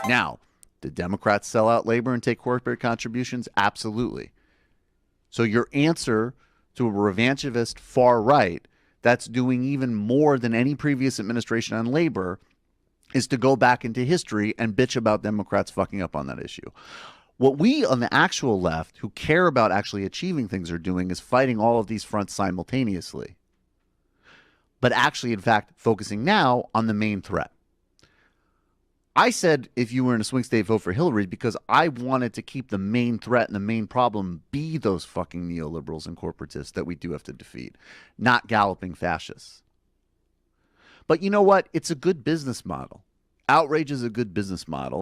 Now, did Democrats sell out labor and take corporate contributions? Absolutely. So your answer to a revanchist far right that's doing even more than any previous administration on labor is to go back into history and bitch about Democrats fucking up on that issue. What we on the actual left, who care about actually achieving things, are doing is fighting all of these fronts simultaneously, but actually, in fact, focusing now on the main threat. I said if you were in a swing state, vote for Hillary, because I wanted to keep the main threat and the main problem be those fucking neoliberals and corporatists that we do have to defeat, not galloping fascists. But you know what? It's a good business model. Outrage is a good business model.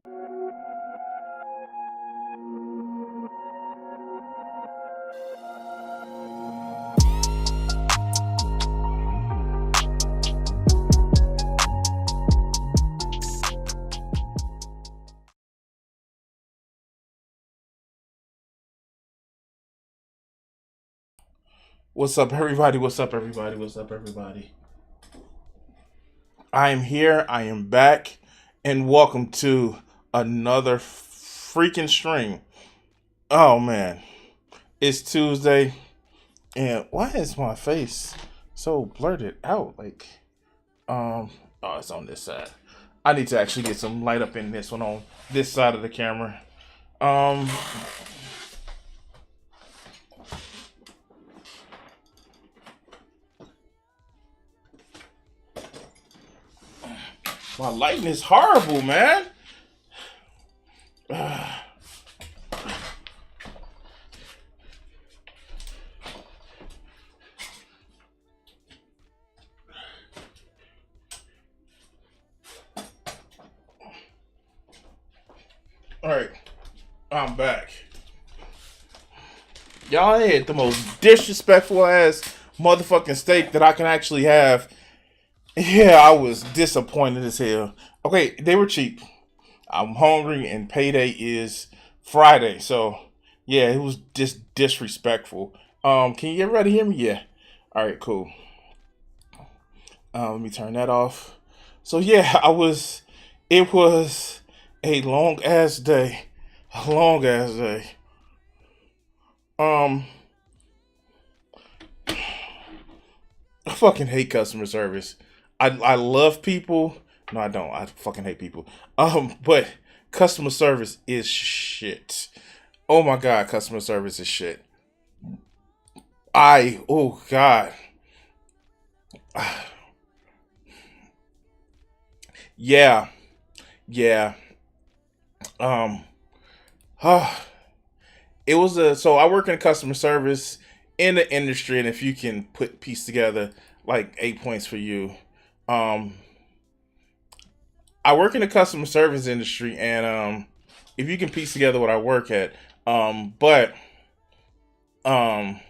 What's up, everybody? What's up, everybody? What's up, everybody? I am here. I am back. And welcome to another freaking stream. Oh, man. It's Tuesday. And why is my face so blurted out? Oh, it's on this side. I need to actually get some light up in this one on this side of the camera. My lighting is horrible, man. Alright, I'm back. Y'all had the most disrespectful ass motherfucking steak that I can actually have. Yeah, I was disappointed as hell. Okay, they were cheap. I'm hungry and payday is Friday. So, yeah, it was just disrespectful. Can you everybody hear me? Yeah. Alright, cool. Let me turn that off. So, yeah, it was a long ass day. A long ass day. I fucking hate customer service. I love people. No, I don't. I fucking hate people. But customer service is shit. Oh my god, customer service is shit. Oh god. Yeah. Yeah. Um it was so I work in customer service in the industry, and if you can piece together like 8 points for you. Um I work in the customer service industry, and if you can piece together what I work at, but um,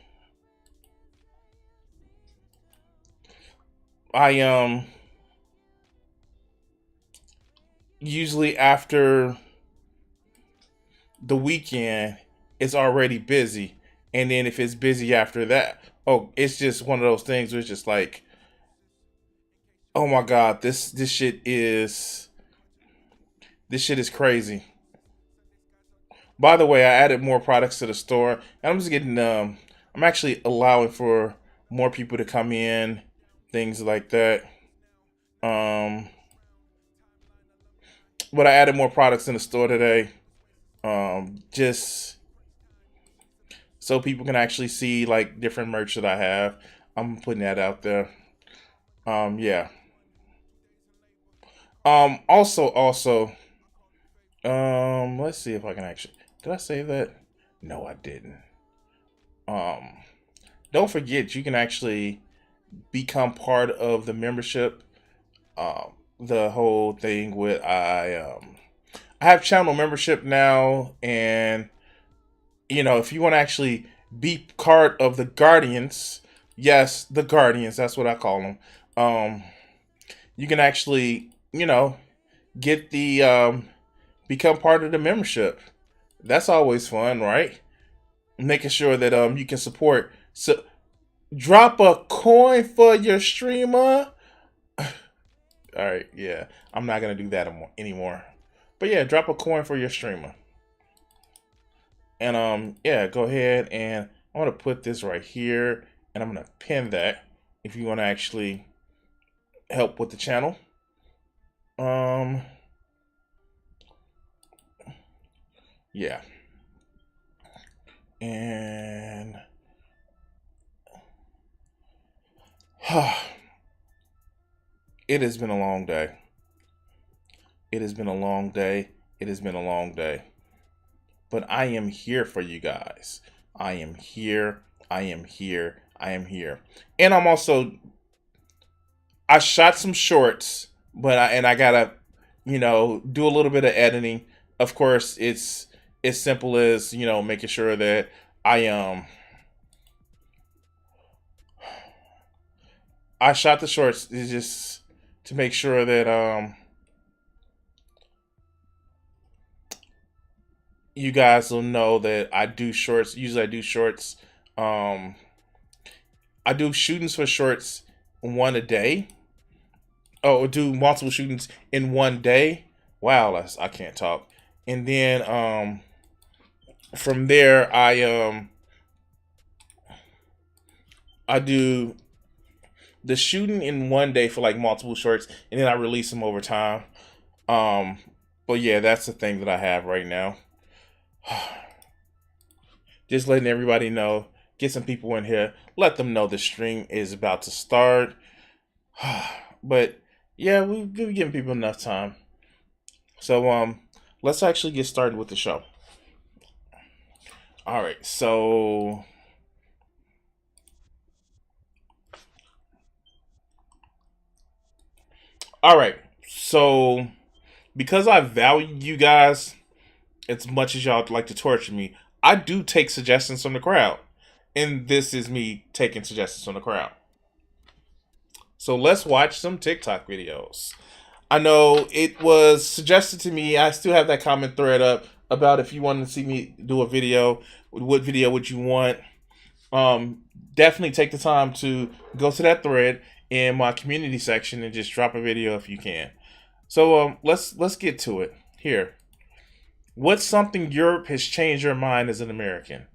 I usually after the weekend, it's already busy, and then if it's busy after that, oh, it's just one of those things where it's just like, oh my god, this shit is crazy. By the way, I added more products to the store, and I'm just getting I'm actually allowing for more people to come in, things like that. Um, but I added more products in the store today, just so people can actually see like different merch that I have. I'm putting that out there. Yeah. Also, let's see if I can actually. Did I save that? No, I didn't. Um, don't forget you can actually become part of the membership. The whole thing with I have channel membership now, and if you want to actually be part of the Guardians, yes, the Guardians, that's what I call them. You can actually get the become part of the membership. That's always fun, right? Making sure that you can support. So drop a coin for your streamer. All right, yeah, I'm not gonna do that anymore. But yeah, drop a coin for your streamer. And yeah, go ahead and I'm gonna put this right here and I'm gonna pin that if you want to actually help with the channel. Um yeah. And it has been a long day. It has been a long day. It has been a long day. But I am here for you guys. I am here. I am here. I am here. And I'm also I shot some shorts, but I gotta, do a little bit of editing. Of course, it's as simple as, making sure that I shot the shorts just to make sure that you guys will know that I do shorts. Usually I do shorts. Um, I do shootings for shorts one a day. Oh, do multiple shootings in one day. Wow, I can't talk. And then from there I do the shooting in one day for like multiple shorts, and then I release them over time. Um, but yeah, that's the thing that I have right now. Just letting everybody know, get some people in here, let them know the stream is about to start. But yeah, we've been giving people enough time. So let's actually get started with the show. All right, so all right, so because I value you guys as much as y'all like to torture me, I do take suggestions from the crowd, and this is me taking suggestions from the crowd. So let's watch some TikTok videos. I know it was suggested to me. I still have that comment thread up about if you wanted to see me do a video. What video would you want? Definitely take the time to go to that thread in my community section and just drop a video if you can. So let's get to it here. What's something Europe has changed your mind as an American?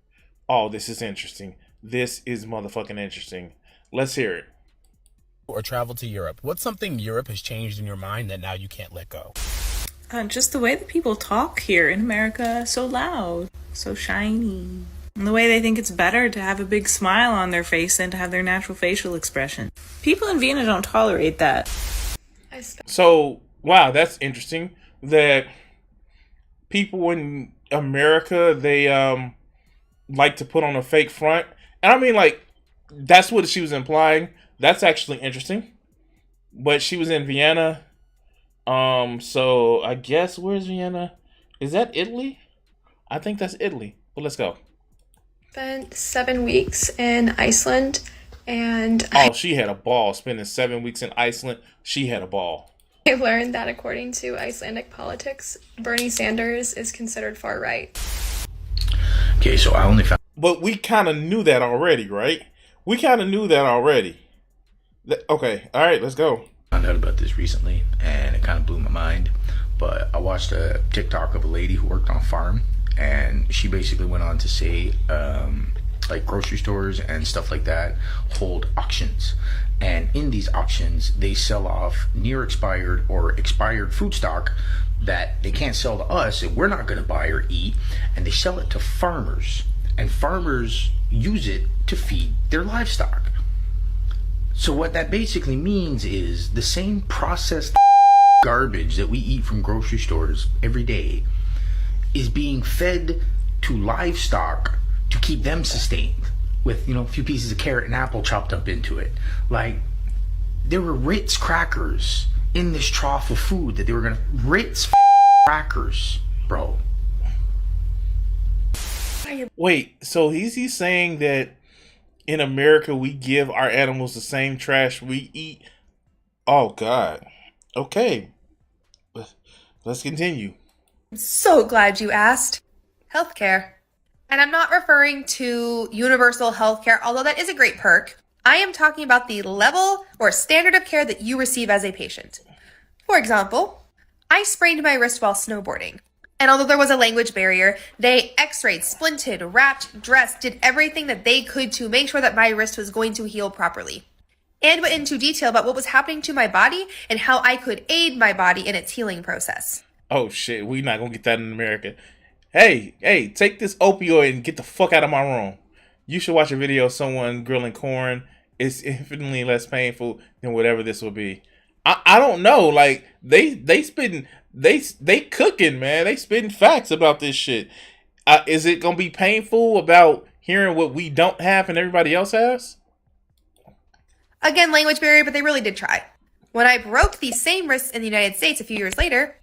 Oh, this is interesting. This is motherfucking interesting. Let's hear it. Or travel to Europe. What's something Europe has changed in your mind that now you can't let go? Just the way that people talk here in America, so loud, so shiny. And the way they think it's better to have a big smile on their face than to have their natural facial expression. People in Vienna don't tolerate that. So, wow, that's interesting that people in America, they like to put on a fake front. And I mean, like, that's what she was implying. That's actually interesting. But she was in Vienna. So I guess where's Vienna? Is that Italy? I think that's Italy. But let's go. Spent 7 weeks in Iceland, and she had a ball. Spending 7 weeks in Iceland. She had a ball. I learned that according to Icelandic politics, Bernie Sanders is considered far right. Okay, so I only found... But we kind of knew that already, right? We kind of knew that already. Okay, all right, let's go. I found out about this recently, and it kind of blew my mind. But I watched a TikTok of a lady who worked on a farm, and she basically went on to say, like grocery stores and stuff like that hold auctions. And in these auctions, they sell off near expired or expired food stock that they can't sell to us and we're not going to buy or eat. And they sell it to farmers. And farmers use it to feed their livestock. So what that basically means is the same processed garbage that we eat from grocery stores every day is being fed to livestock to keep them sustained with, a few pieces of carrot and apple chopped up into it. Like, there were Ritz crackers in this trough of food that they were gonna... Ritz crackers, bro. Wait, so he's saying that in America we give our animals the same trash we eat? Oh, God. Okay. Let's continue. I'm so glad you asked. Healthcare. And I'm not referring to universal healthcare, although that is a great perk. I am talking about the level or standard of care that you receive as a patient. For example, I sprained my wrist while snowboarding. And although there was a language barrier, they x-rayed, splinted, wrapped, dressed, did everything that they could to make sure that my wrist was going to heal properly. And went into detail about what was happening to my body and how I could aid my body in its healing process. Oh shit, we not gonna get that in America. Hey, take this opioid and get the fuck out of my room. You should watch a video of someone grilling corn. It's infinitely less painful than whatever this will be. I don't know. Like they spitting they cooking, man. They spitting facts about this shit. Is it gonna be painful about hearing what we don't have and everybody else has? Again, language barrier, but they really did try. When I broke these same wrists in the United States a few years later,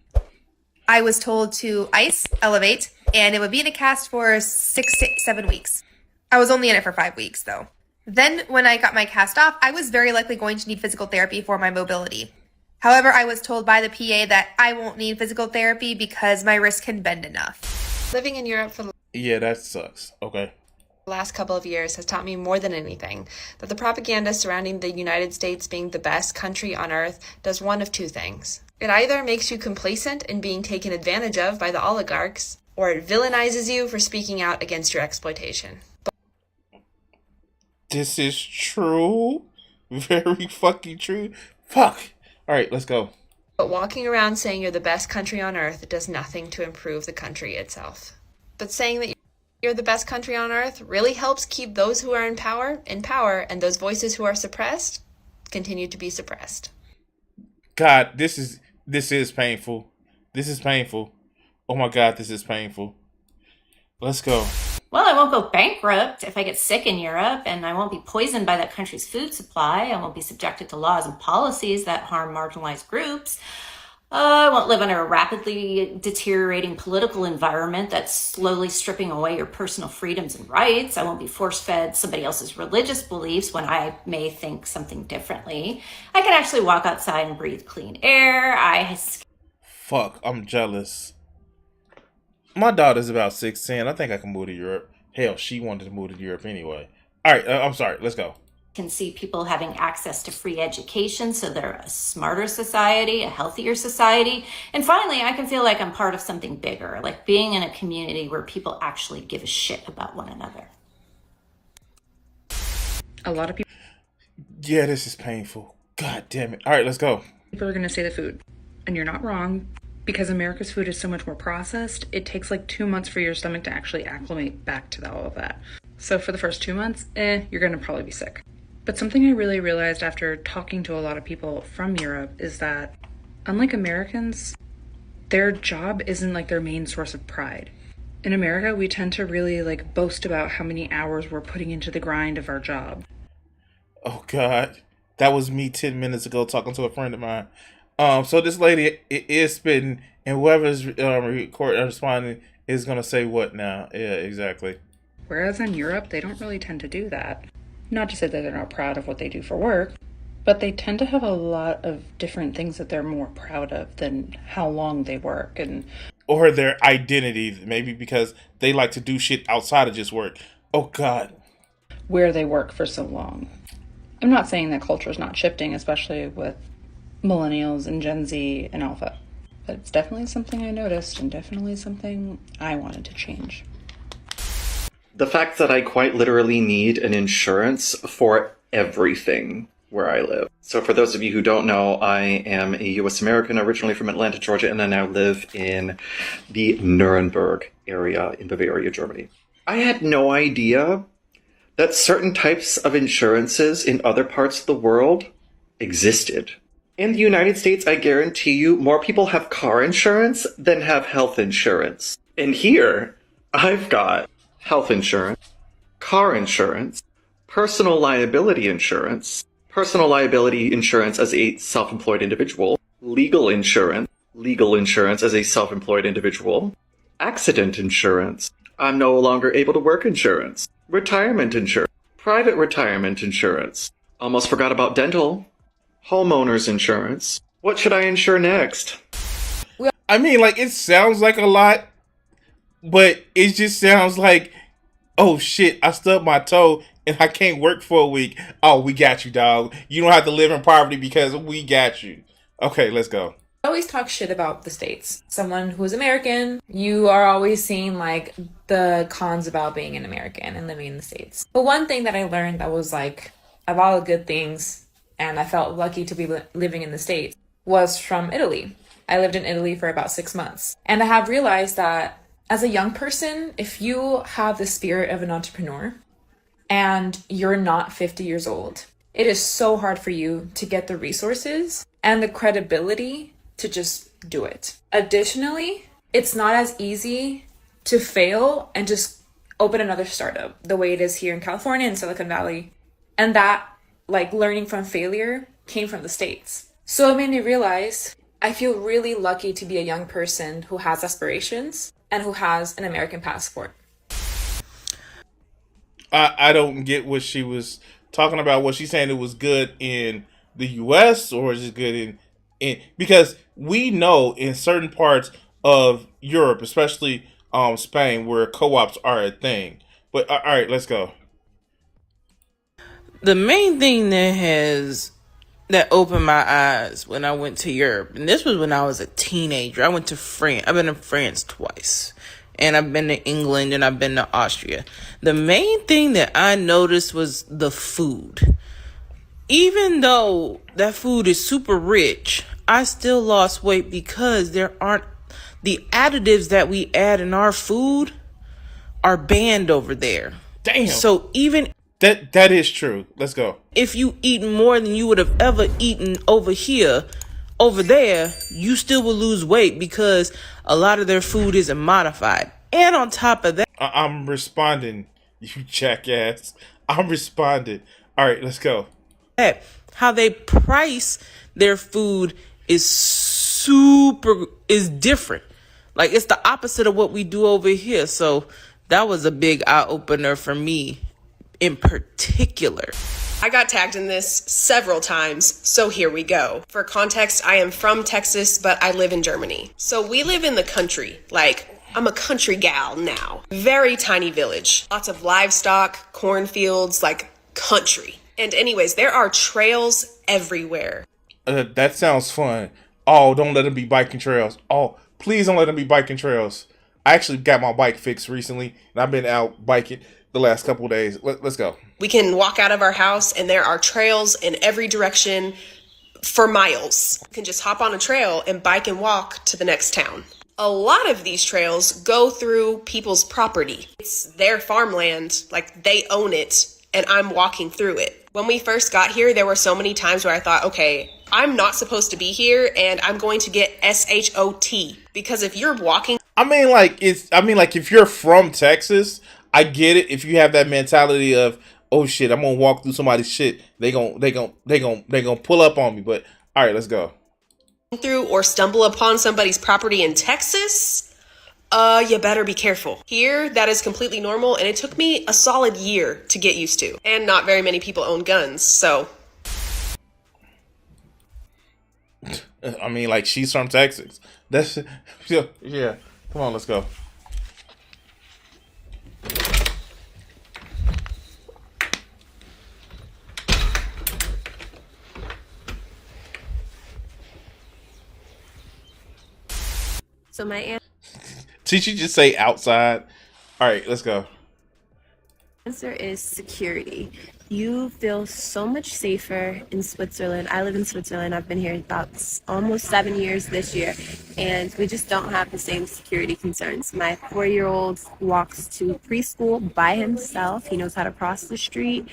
I was told to ice, elevate, and it would be in a cast for 6 to 7 weeks. I was only in it for 5 weeks, though. Then, when I got my cast off, I was very likely going to need physical therapy for my mobility. However, I was told by the PA that I won't need physical therapy because my wrist can bend enough. Living in Europe for the Yeah, that sucks. Okay. last couple of years has taught me more than anything that the propaganda surrounding the United States being the best country on earth does one of two things. It either makes you complacent in being taken advantage of by the oligarchs, or it villainizes you for speaking out against your exploitation. This is true. Very fucking true. Fuck. Alright, let's go. But walking around saying you're the best country on earth does nothing to improve the country itself. But saying that you're the best country on earth really helps keep those who are in power, and those voices who are suppressed continue to be suppressed. God, this is painful. This is painful. Oh my God, this is painful. Let's go. Well, I won't go bankrupt if I get sick in Europe, and I won't be poisoned by that country's food supply. I won't be subjected to laws and policies that harm marginalized groups. I won't live under a rapidly deteriorating political environment that's slowly stripping away your personal freedoms and rights. I won't be force-fed somebody else's religious beliefs when I may think something differently. I can actually walk outside and breathe clean air. Fuck, I'm jealous. My daughter's about 16. I think I can move to Europe. Hell, she wanted to move to Europe anyway. Alright, I'm sorry. Let's go. Can see people having access to free education, so they're a smarter society, a healthier society. And finally, I can feel like I'm part of something bigger, like being in a community where people actually give a shit about one another. A lot of people Yeah, this is painful. God damn it. Alright, let's go. are going to say the food. And you're not wrong. Because America's food is so much more processed, it takes like 2 months for your stomach to actually acclimate back to all of that. So for the first 2 months, you're going to probably be sick. But something I really realized after talking to a lot of people from Europe is that, unlike Americans, their job isn't like their main source of pride. In America, we tend to really like boast about how many hours we're putting into the grind of our job. Oh God. That was me 10 minutes ago talking to a friend of mine. So this lady is spitting, and whoever's responding is gonna say what now? Yeah, exactly. Whereas in Europe, they don't really tend to do that. Not to say that they're not proud of what they do for work, but they tend to have a lot of different things that they're more proud of than how long they work or their identity, maybe because they like to do shit outside of just work. Oh God. where they work for so long. I'm not saying that culture is not shifting, especially with millennials and Gen Z and Alpha, but it's definitely something I noticed and definitely something I wanted to change. The fact that I quite literally need an insurance for everything where I live. So for those of you who don't know, I am a US American, originally from Atlanta, Georgia, and I now live in the Nuremberg area in Bavaria, Germany. I had no idea that certain types of insurances in other parts of the world existed. In the United States, I guarantee you, more people have car insurance than have health insurance. And here, I've got health insurance, car insurance, personal liability insurance as a self-employed individual, legal insurance as a self-employed individual, accident insurance, I'm no longer able to work insurance, retirement insurance, private retirement insurance, almost forgot about dental, homeowner's insurance. What should I insure next? I mean, like, it sounds like a lot, but it just sounds like, oh shit, I stubbed my toe and I can't work for a week. Oh, we got you, dog. You don't have to live in poverty because we got you. Okay, let's go. always talk shit about the States. Someone who's American, you are always seeing like the cons about being an American and living in the States. But one thing that I learned that was like, of all the good things, and I felt lucky to be living in the States, was from Italy. I lived in Italy for about 6 months. And I have realized that as a young person, if you have the spirit of an entrepreneur and you're not 50 years old, it is so hard for you to get the resources and the credibility to just do it. Additionally, it's not as easy to fail and just open another startup the way it is here in California and Silicon Valley. And that, like, learning from failure came from the States. So it made me realize I feel really lucky to be a young person who has aspirations and who has an American passport. I don't get what she was talking about. Was she saying it was good in the U.S. or is it good in because we know in certain parts of Europe, especially Spain, where co-ops are a thing. But all right, let's go. The main thing that opened my eyes when I went to Europe, and this was when I was a teenager. I went to France. I've been to France twice, and I've been to England, and I've been to Austria. The main thing that I noticed was the food. Even though that food is super rich, I still lost weight because there aren't the additives that we add in our food are banned over there. Damn. So even that is true. Let's go. if you eat more than you would have ever eaten over here, over there, you still will lose weight because a lot of their food isn't modified. And on top of that, I'm responding, you jackass. I'm responding. All right, let's go. how they price their food is different. Like, it's the opposite of what we do over here. So that was a big eye opener for me in particular. I got tagged in this several times, so here we go. For context, I am from Texas, but I live in Germany. So we live in the country. Like, I'm a country gal now. Very tiny village. Lots of livestock, cornfields, like country. And anyways, there are trails everywhere. That sounds fun. Oh, don't let them be biking trails. Oh, please don't let them be biking trails. I actually got my bike fixed recently, and I've been out biking the last couple of days. Let's go. We can walk out of our house, and there are trails in every direction for miles. You can just hop on a trail and bike and walk to the next town. A lot of these trails go through people's property. It's their farmland, like they own it, and I'm walking through it. When we first got here, there were so many times where I thought, okay, I'm not supposed to be here, and I'm going to get SHOT. Because if you're walking... if you're from Texas, I get it. If you have that mentality of, oh shit, I'm gonna walk through somebody's shit, they gonna pull up on me. But all right, let's go. Through or stumble upon somebody's property in Texas, you better be careful. Here, that is completely normal, and it took me a solid year to get used to. And not very many people own guns, so... I mean, like, she's from Texas. That's, yeah. Come on, let's go. So my Did you just say outside? All right, let's go. answer is security. You feel so much safer in Switzerland. I live in Switzerland. I've been here about almost 7 years this year, and we just don't have the same security concerns. My 4-year-old walks to preschool by himself. He knows how to cross the street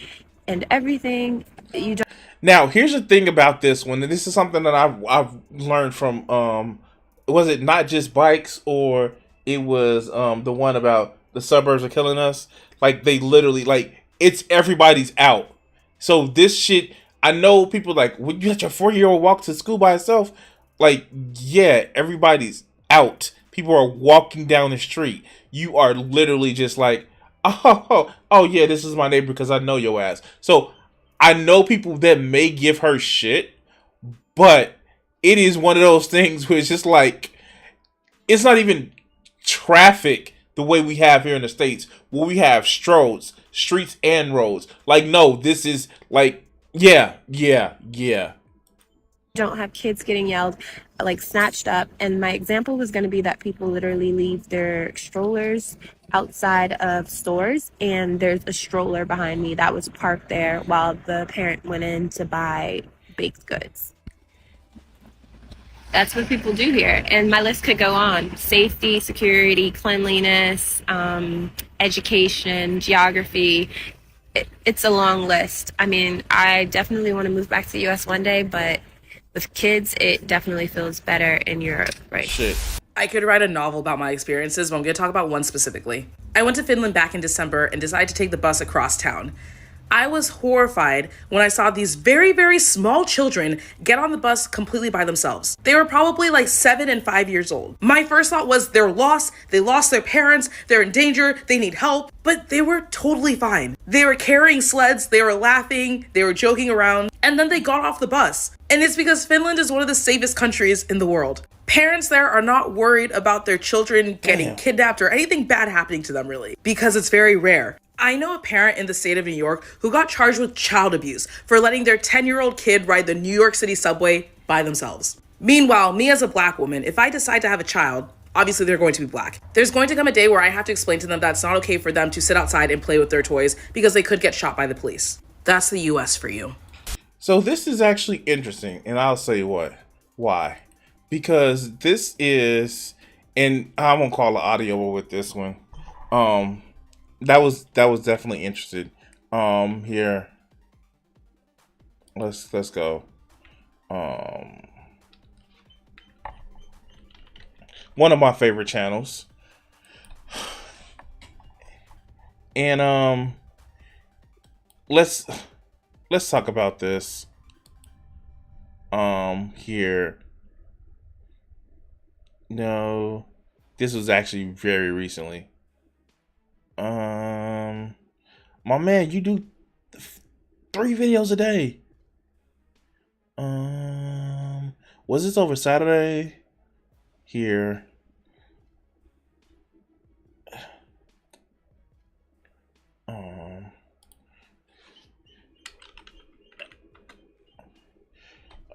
and everything. You don't. Now, here's the thing about this one, and this is something that I've learned from was it Not Just Bikes, or it was the one about the suburbs are killing us? Like, they literally, like, it's everybody's out. So this shit, I know people like, would you let your 4-year-old walk to school by itself? Like, yeah, everybody's out. People are walking down the street. You are literally just like, oh yeah, this is my neighbor because I know your ass. So I know people that may give her shit, but it is one of those things where it's just like, it's not even traffic the way we have here in the States, where we have streets and roads. Like, no, this is like, yeah. Don't have kids getting yelled, like snatched up. And my example was going to be that people literally leave their strollers outside of stores, and there's a stroller behind me that was parked there while the parent went in to buy baked goods. That's what people do here. And my list could go on: safety, security, cleanliness, education, geography. It's a long list. I mean, I definitely want to move back to the US one day, but with kids, it definitely feels better in Europe, right? Shit. I could write a novel about my experiences, but I'm going to talk about one specifically. I went to Finland back in December and decided to take the bus across town. I was horrified when I saw these very, very small children get on the bus completely by themselves. They were probably like 7 and 5 years old. My first thought was they're lost, they lost their parents, they're in danger, they need help, but they were totally fine. They were carrying sleds, they were laughing, they were joking around, and then they got off the bus. And it's because Finland is one of the safest countries in the world. Parents there are not worried about their children getting kidnapped or anything bad happening to them, really, because it's very rare. I know a parent in the state of New York who got charged with child abuse for letting their 10-year-old kid ride the New York City subway by themselves. Meanwhile, me as a black woman, if I decide to have a child, obviously they're going to be black. There's going to come a day where I have to explain to them that it's not okay for them to sit outside and play with their toys because they could get shot by the police. That's the US for you. So this is actually interesting, and I'll say what. Why? Because this is, and I won't call it audio with this one. That was definitely interesting. Here. Let's go. One of my favorite channels. And let's talk about this. Here. No, this was actually very recently. My man, you do 3 videos a day. Was this over Saturday? Here.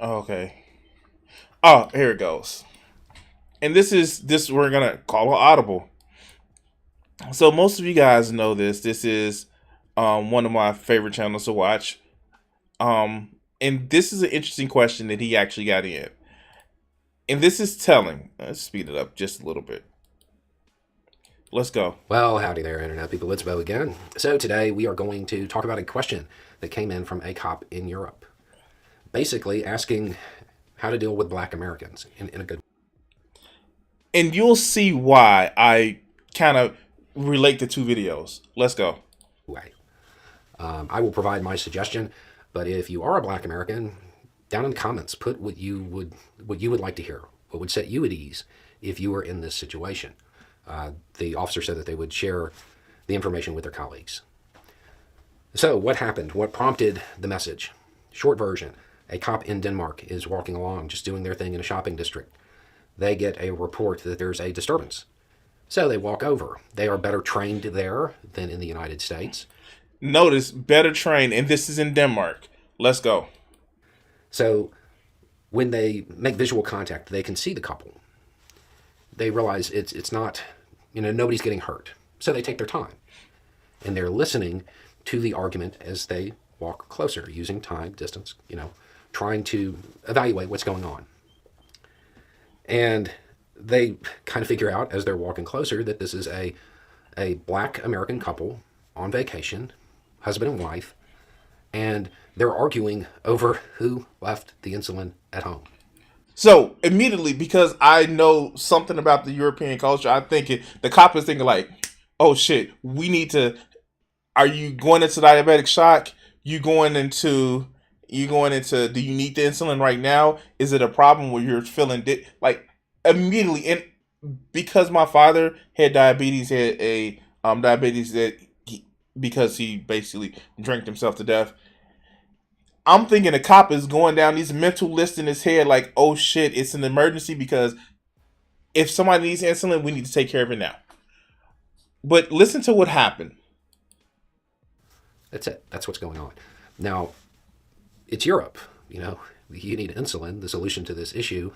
Okay. Oh, here it goes. And this we're gonna call it audible. So most of you guys know this. This is one of my favorite channels to watch. And this is an interesting question that he actually got in. And this is telling. Let's speed it up just a little bit. Let's go. Well, howdy there, Internet people. It's Bo again. So today we are going to talk about a question that came in from a cop in Europe. Basically asking how to deal with black Americans in a good way. And you'll see why I kind of relate the 2 videos. Let's go. I will provide my suggestion, but if you are a black American, down in the comments, put what you would like to hear, what would set you at ease if you were in this situation. The officer said that they would share the information with their colleagues. So what happened? What prompted the message? Short version, a cop in Denmark is walking along, just doing their thing in a shopping district. They get a report that there's a disturbance. So they walk over. They are better trained there than in the United States. Notice, better trained, and this is in Denmark. Let's go. So when they make visual contact, they can see the couple. They realize it's not, nobody's getting hurt. So they take their time. And they're listening to the argument as they walk closer, using time, distance, trying to evaluate what's going on. And they kind of figure out as they're walking closer that this is a black American couple on vacation, husband and wife, and they're arguing over who left the insulin at home. So immediately, because I know something about the European culture, I think the cop is thinking like, oh shit, we need to, are you going into diabetic shock? You going into, do you need the insulin right now? Is it a problem where you're feeling like immediately? And because my father had diabetes, because he basically drank himself to death. I'm thinking the cop is going down these mental lists in his head like, oh shit, it's an emergency because if somebody needs insulin, we need to take care of it now. But listen to what happened. That's it. That's what's going on. Now, it's Europe, You need insulin. The solution to this issue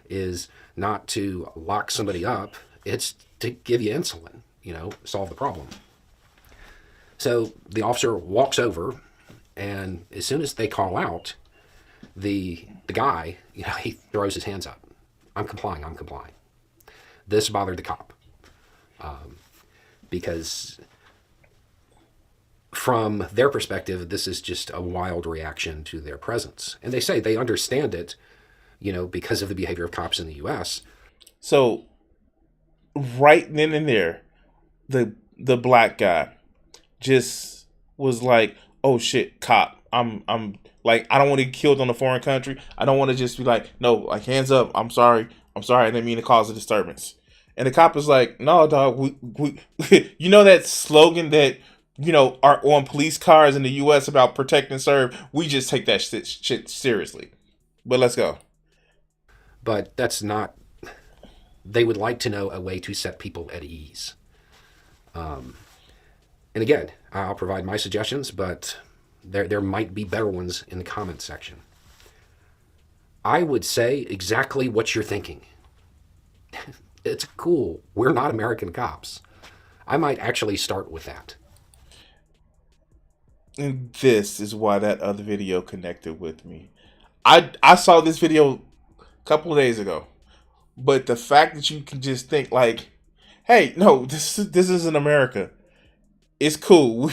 is not to lock somebody up, it's to give you insulin, solve the problem. So the officer walks over, and as soon as they call out, the guy, he throws his hands up. I'm complying. This bothered the cop. Because from their perspective, this is just a wild reaction to their presence. And they say they understand it, because of the behavior of cops in the U.S. So right then and there, the black guy just was like, "Oh shit, cop! I'm like, I don't want to get killed on a foreign country. I don't want to just be like, no, like hands up. I'm sorry. I didn't mean to cause a disturbance." And the cop is like, "No, dog. We you know that slogan that are on police cars in the U.S. about protect and serve. We just take that shit seriously. But let's go." But that's not. They would like to know a way to set people at ease. And again, I'll provide my suggestions, but there might be better ones in the comments section. I would say exactly what you're thinking. It's cool. We're not American cops. I might actually start with that. And this is why that other video connected with me. I saw this video a couple of days ago, but the fact that you can just think like, "Hey, no, this isn't America. It's cool.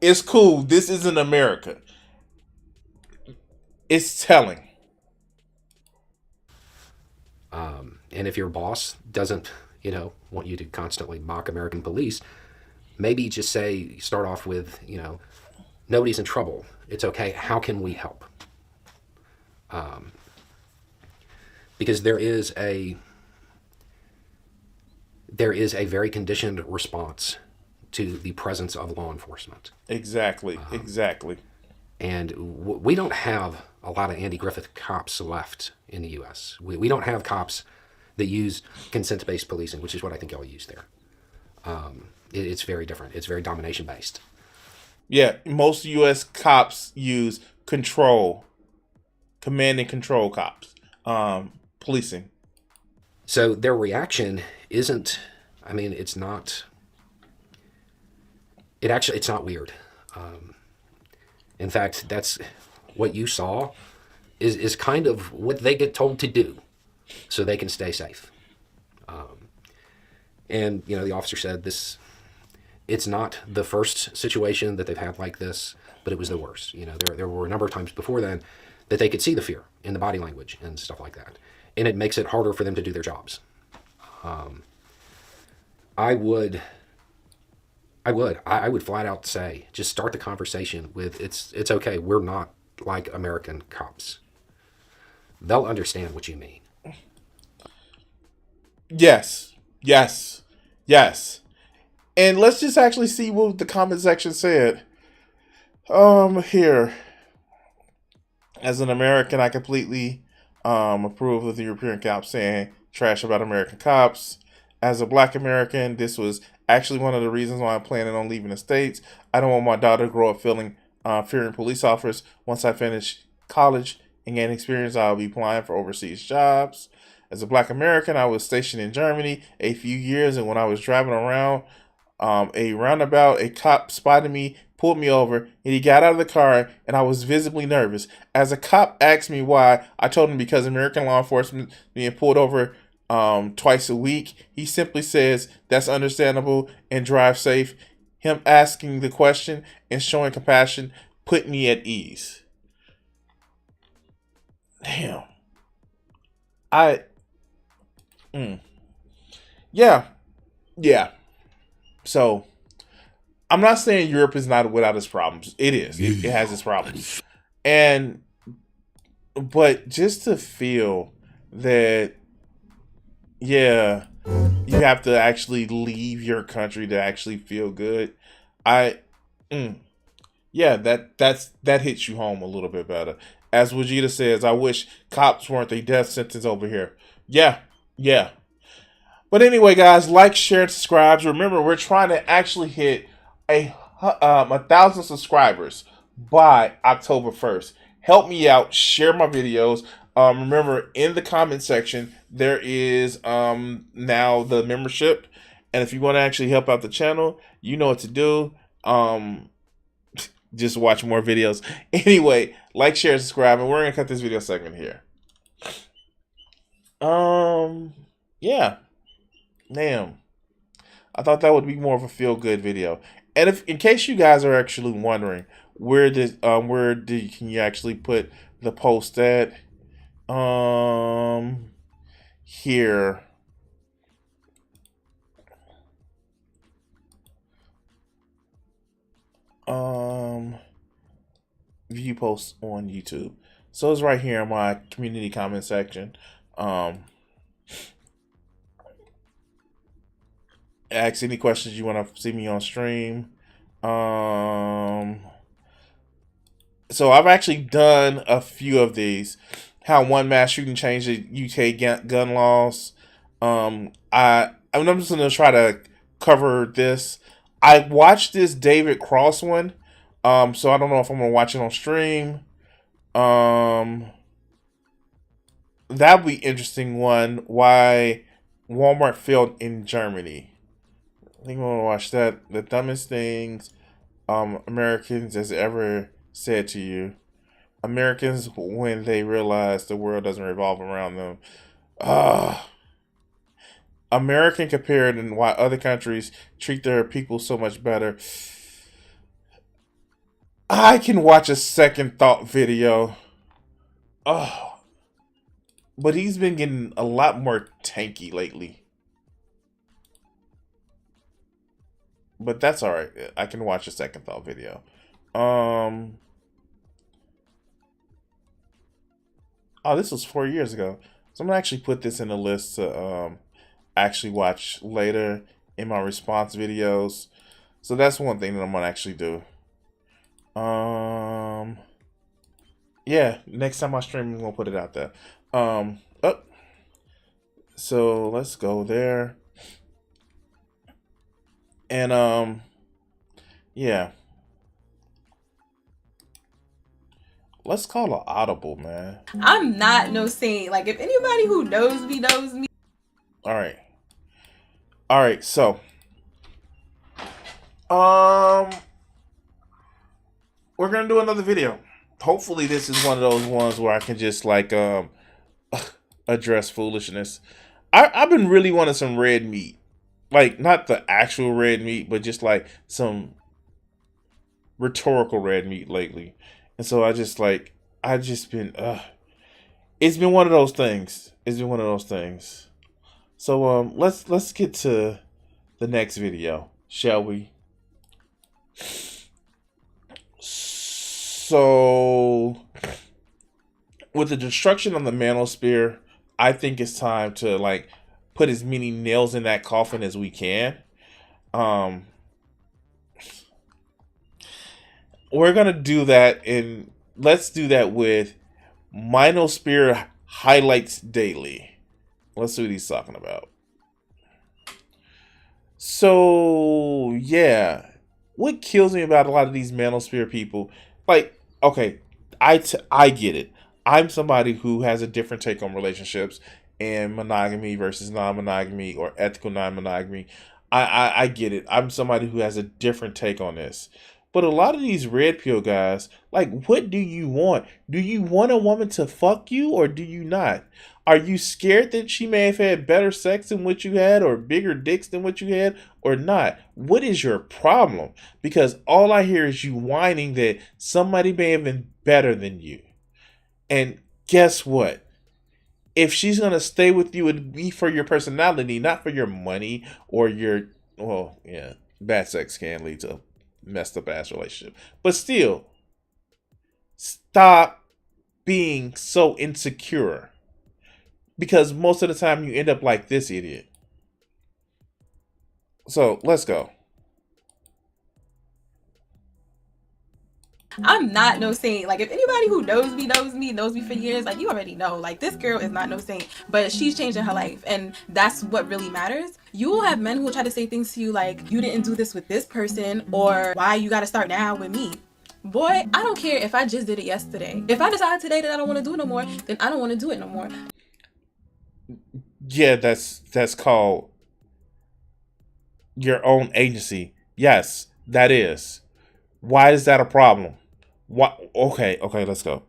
It's cool. This isn't America." It's telling. And if your boss doesn't, want you to constantly mock American police, maybe just start off with, nobody's in trouble. It's okay. How can we help? Because there is a very conditioned response to the presence of law enforcement. Exactly. And we don't have a lot of Andy Griffith cops left in the U.S. We don't have cops that use consent-based policing, which is what I think y'all use there. It's very different. It's very domination-based. Yeah, most U.S. cops use command and control cops, policing. So their reaction isn't, it's not weird. In fact, that's what you saw is kind of what they get told to do so they can stay safe. And, the officer said it's not the first situation that they've had like this, but it was the worst. There were a number of times before then that they could see the fear in the body language and stuff like that. And it makes it harder for them to do their jobs. I would flat out say, just start the conversation with, it's okay, we're not like American cops. They'll understand what you mean. Yes. And let's just actually see what the comment section said. Here. As an American, I completely approve of the European cops saying trash about American cops. As a black American, this was actually one of the reasons why I'm planning on leaving the States. I don't want my daughter to grow up fearing police officers. Once I finish college and gain experience, I'll be applying for overseas jobs. As a black American, I was stationed in Germany a few years, and when I was driving around a roundabout, a cop spotted me, pulled me over, and he got out of the car, and I was visibly nervous. As a cop asked me why, I told him because American law enforcement being pulled over twice a week. He simply says that's understandable and drive safe. Him asking the question and showing compassion put me at ease. Damn. Yeah. So, I'm not saying Europe is not without its problems. It is. It has its problems. But just to feel that, yeah, you have to actually leave your country to actually feel good. That hits you home a little bit better. As Vegeta says, I wish cops weren't a death sentence over here. Yeah. But anyway, guys, like, share, and subscribe. Remember, we're trying to actually hit 1,000 subscribers by October 1st. help me out, share my videos. Remember, in the comment section, there is now the membership. And if you want to actually help out the channel, you know what to do. Just watch more videos. Anyway, like, share, subscribe, and we're going to cut this video segment here. Yeah. Damn. I thought that would be more of a feel-good video. And if, in case you guys are actually wondering, can you actually put the post at? Here. View posts on YouTube. So it's right here in my community comment section. Ask any questions you want to see me on stream. So I've actually done a few of these. How one mass shooting changed the UK gun laws. I'm just gonna try to cover this. I watched this David Cross one. So I don't know if I'm gonna watch it on stream. That'd be interesting one. Why Walmart failed in Germany. I think I'm gonna watch that. The dumbest things Americans has ever said to you. Americans when they realize the world doesn't revolve around them. American compared and why other countries treat their people so much better. I can watch a second thought video. But he's been getting a lot more tanky lately. But that's alright. I can watch a second thought video. Oh, this was 4 years ago. So I'm gonna actually put this in a list to actually watch later in my response videos. So that's one thing that I'm gonna actually do. Yeah, next time I stream, I'm gonna put it out there. So let's go there. And yeah. Let's call an audible, man. I'm not no saint. Like, if anybody who knows me knows me. All right, so we're gonna do another video. Hopefully this is one of those ones where I can just like address foolishness. I've been really wanting some red meat. Like, not the actual red meat, but just like some rhetorical red meat lately. And so it's been one of those things. So let's get to the next video, shall we? So with the destruction of the manosphere, I think it's time to like put as many nails in that coffin as we can. We're gonna do that, and let's do that with Minosphere Highlights Daily. Let's see what he's talking about. So yeah, what kills me about a lot of these Manosphere people, like, okay, I get it. I'm somebody who has a different take on relationships and monogamy versus non-monogamy or ethical non-monogamy. I get it. I'm somebody who has a different take on this. But a lot of these red pill guys, like, what do you want? Do you want a woman to fuck you or do you not? Are you scared that she may have had better sex than what you had or bigger dicks than what you had or not? What is your problem? Because all I hear is you whining that somebody may have been better than you. And guess what? If she's going to stay with you, it'd be for your personality, not for your money or your, well, yeah, bad sex can lead to a messed up ass relationship. But still, stop being so insecure. Because most of the time you end up like this idiot. So, let's go. I'm not no saint. Like, if anybody who knows me for years, like, you already know, like, this girl is not no saint, but she's changing her life, and that's what really matters. You will have men who will try to say things to you like, you didn't do this with this person, or why you gotta start now with me. Boy, I don't care if I just did it yesterday. If I decide today that I don't want to do it no more, then I don't want to do it no more. Yeah, that's called your own agency. Yes, that is. Why is that a problem? What? Okay, let's go.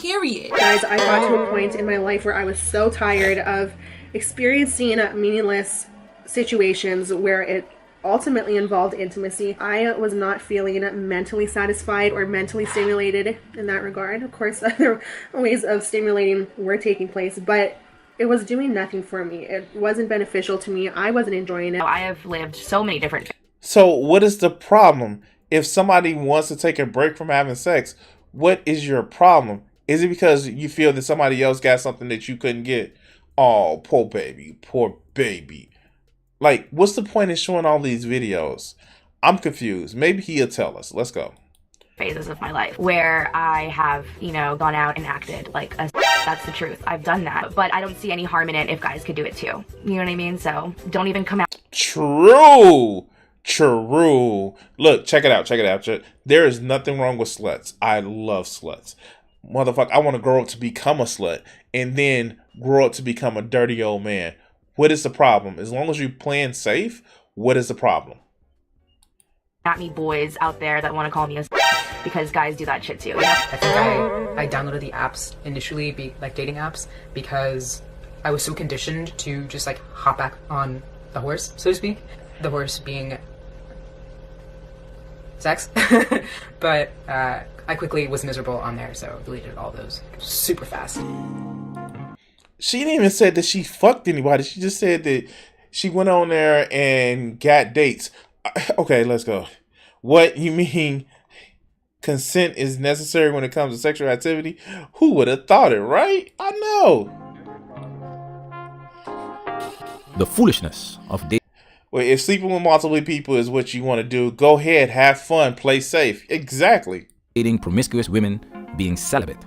Period. Guys, I got to a point in my life where I was so tired of experiencing meaningless situations where it ultimately involved intimacy. I was not feeling mentally satisfied or mentally stimulated in that regard. Of course, other ways of stimulating were taking place, but it was doing nothing for me. It wasn't beneficial to me. I wasn't enjoying it. I have lived so many different. So what is the problem? If somebody wants to take a break from having sex, what is your problem? Is it because you feel that somebody else got something that you couldn't get? Oh, poor baby. Like, what's the point in showing all these videos? I'm confused. Maybe he'll tell us. Let's go. Phases of my life where I have, gone out and acted like a that's the truth. I've done that, but I don't see any harm in it if guys could do it too. You know what I mean? So don't even come out. True. Look, check it out. There is nothing wrong with sluts. I love sluts. Motherfucker, I want to grow up to become a slut and then grow up to become a dirty old man. What is the problem? As long as you're playing safe, what is the problem? At me boys out there that want to call me a because guys do that shit too. I think I downloaded the apps initially, like dating apps, because I was so conditioned to just like hop back on the horse, so to speak. The horse being sex. But I quickly was miserable on there, so deleted all those super fast. She didn't even say that she fucked anybody. She just said that she went on there and got dates. Okay, let's go. What, you mean consent is necessary when it comes to sexual activity? Who would have thought it, right? I know. The foolishness of dating. Well, if sleeping with multiple people is what you want to do, go ahead, have fun, play safe. Exactly. Dating promiscuous women, being celibate.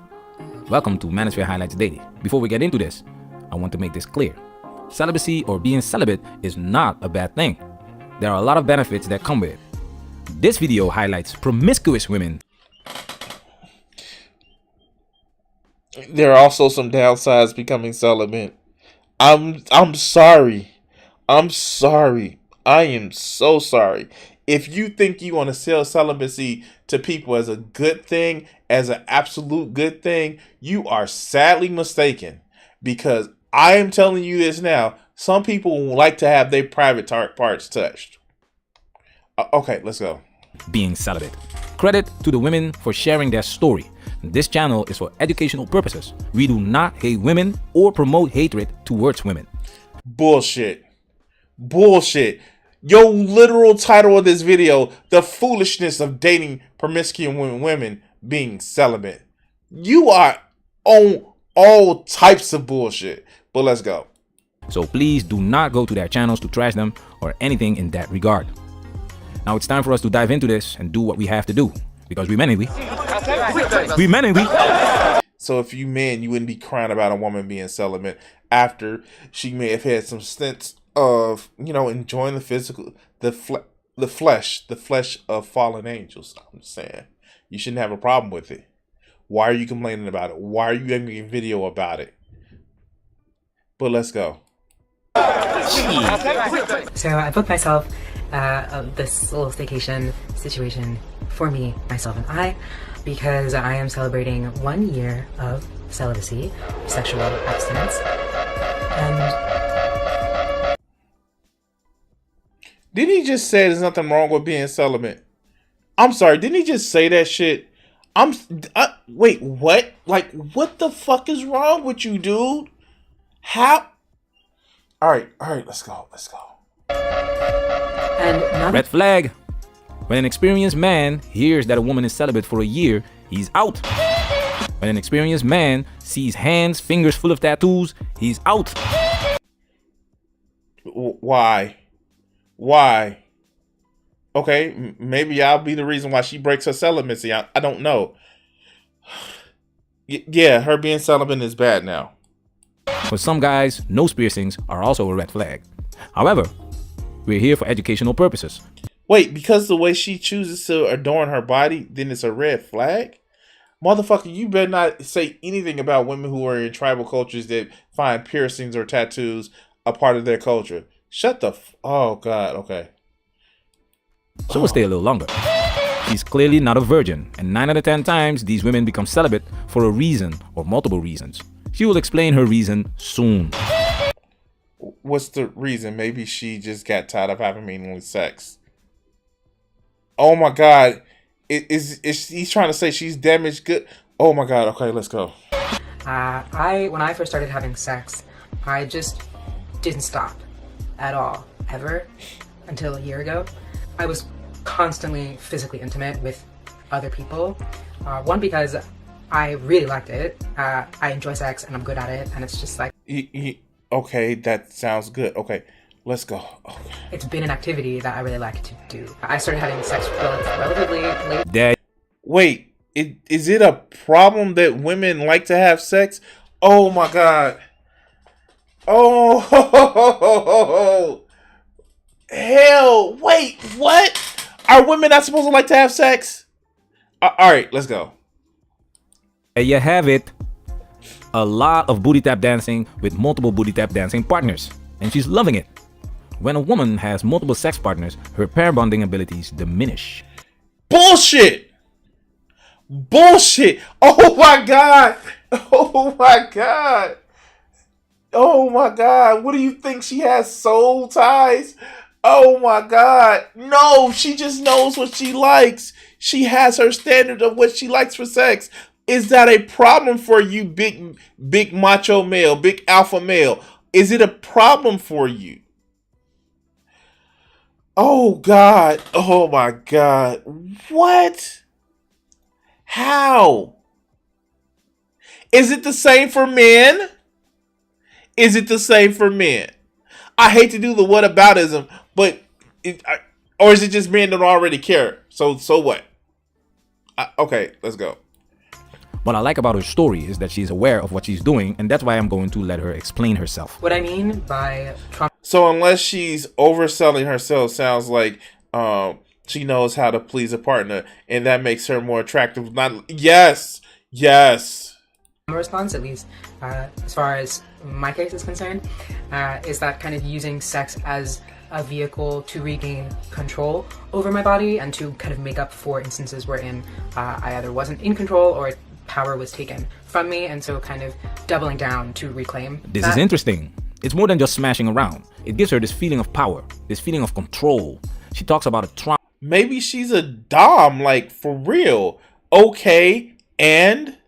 Welcome to Manosphere Highlights Daily. Before we get into this, I want to make this clear. Celibacy or being celibate is not a bad thing. There are a lot of benefits that come with it. This video highlights promiscuous women. There are also some downsides becoming celibate. I'm sorry. I am so sorry. If you think you want to sell celibacy to people as a good thing, as an absolute good thing, you are sadly mistaken. Because I am telling you this now, some people like to have their private parts touched. Okay, let's go. Being celibate. Credit to the women for sharing their story. This channel is for educational purposes. We do not hate women or promote hatred towards women. Bullshit. Your literal title of this video, the foolishness of dating promiscuous women being celibate. You are on all types of bullshit. But let's go. So please do not go to their channels to trash them or anything in that regard. Now it's time for us to dive into this and do what we have to do. Because we men and we. So if you men, you wouldn't be crying about a woman being celibate after she may have had some stints of, enjoying the physical, the flesh of fallen angels. I'm saying you shouldn't have a problem with it. Why are you complaining about it? Why are you making a video about it? But let's go. So I booked myself this little staycation situation for me, myself, and I, because I am celebrating 1 year of celibacy, sexual abstinence, and didn't he just say there's nothing wrong with being celibate? I'm sorry, didn't he just say that shit? Wait, what? Like, what the fuck is wrong with you, dude? How? All right, let's go. And red flag. When an experienced man hears that a woman is celibate for a year, he's out. When an experienced man sees hands, fingers full of tattoos, he's out. Why? Okay, maybe I'll be the reason why she breaks her celibacy. I don't know. Yeah, her being celibate is bad now. For some guys, nose piercings are also a red flag. However, we're here for educational purposes. Wait, because the way she chooses to adorn her body, then it's a red flag? Motherfucker, you better not say anything about women who are in tribal cultures that find piercings or tattoos a part of their culture. Shut the oh god, okay. So we'll stay a little longer. She's clearly not a virgin, and 9 out of 10 times these women become celibate for a reason or multiple reasons. She will explain her reason soon. What's the reason? Maybe she just got tired of having meaningless sex. Oh my god. He's trying to say she's damaged good? Oh my god, okay, let's go. When I first started having sex, I just didn't stop at all, ever, until a year ago. I was constantly physically intimate with other people. One, because I really liked it. I enjoy sex and I'm good at it, and it's just like... Okay, that sounds good. Okay, let's go. Okay. It's been an activity that I really like to do. I started having sex relatively late. Wait, is it a problem that women like to have sex? Oh my god. Oh, hell, wait, what? Are women not supposed to like to have sex? All right, let's go. There you have it. A lot of booty tap dancing with multiple booty tap dancing partners, and she's loving it. When a woman has multiple sex partners, her pair bonding abilities diminish. Bullshit! Bullshit! Oh my god! Oh my god! Oh my god! What do you think, she has soul ties? Oh my god! No, she just knows what she likes. She has her standard of what she likes for sex. Is that a problem for you, big macho male, big alpha male? Is it a problem for you? Oh god. Oh my god. What? How? Is it the same for men? Is it the same for men? I hate to do the whataboutism, but or is it just men that don't already care? So what? Okay, let's go. What I like about her story is that she's aware of what she's doing, and that's why I'm going to let her explain herself. What I mean by trauma... So unless she's overselling herself, sounds like she knows how to please a partner, and that makes her more attractive. Yes. Response, at least as far as my case is concerned, is that kind of using sex as a vehicle to regain control over my body and to kind of make up for instances wherein I either wasn't in control or power was taken from me, and so kind of doubling down to reclaim This that. is interesting. It's more than just smashing around. It gives her this feeling of power, this feeling of control. She talks about a trauma. Maybe she's a dom, like, for real. Okay, and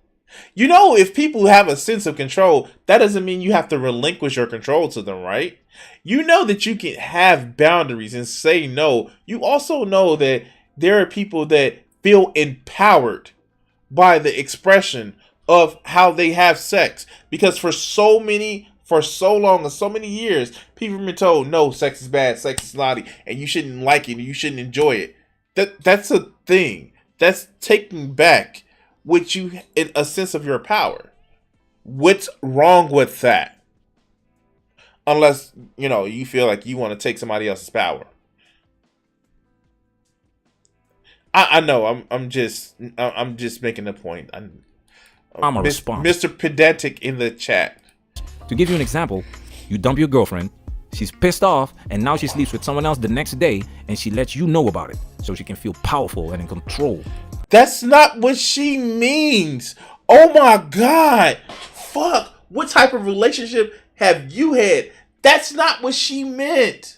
you know, if people have a sense of control, that doesn't mean you have to relinquish your control to them, right? You know that you can have boundaries and say no. You also know that there are people that feel empowered by the expression of how they have sex, because for so long and so many years, people have been told, no, sex is bad, sex is naughty, and you shouldn't like it, and you shouldn't enjoy it. That's a thing. That's taking back with you a sense of your power. What's wrong with that? Unless, you know, you feel like you want to take somebody else's power. I know. I'm just making a point. Mr. Pedantic in the chat. To give you an example, you dump your girlfriend, she's pissed off, and now she sleeps with someone else the next day, and she lets you know about it, so she can feel powerful and in control. That's not what she means. Oh my god. Fuck. What type of relationship have you had? That's not what she meant.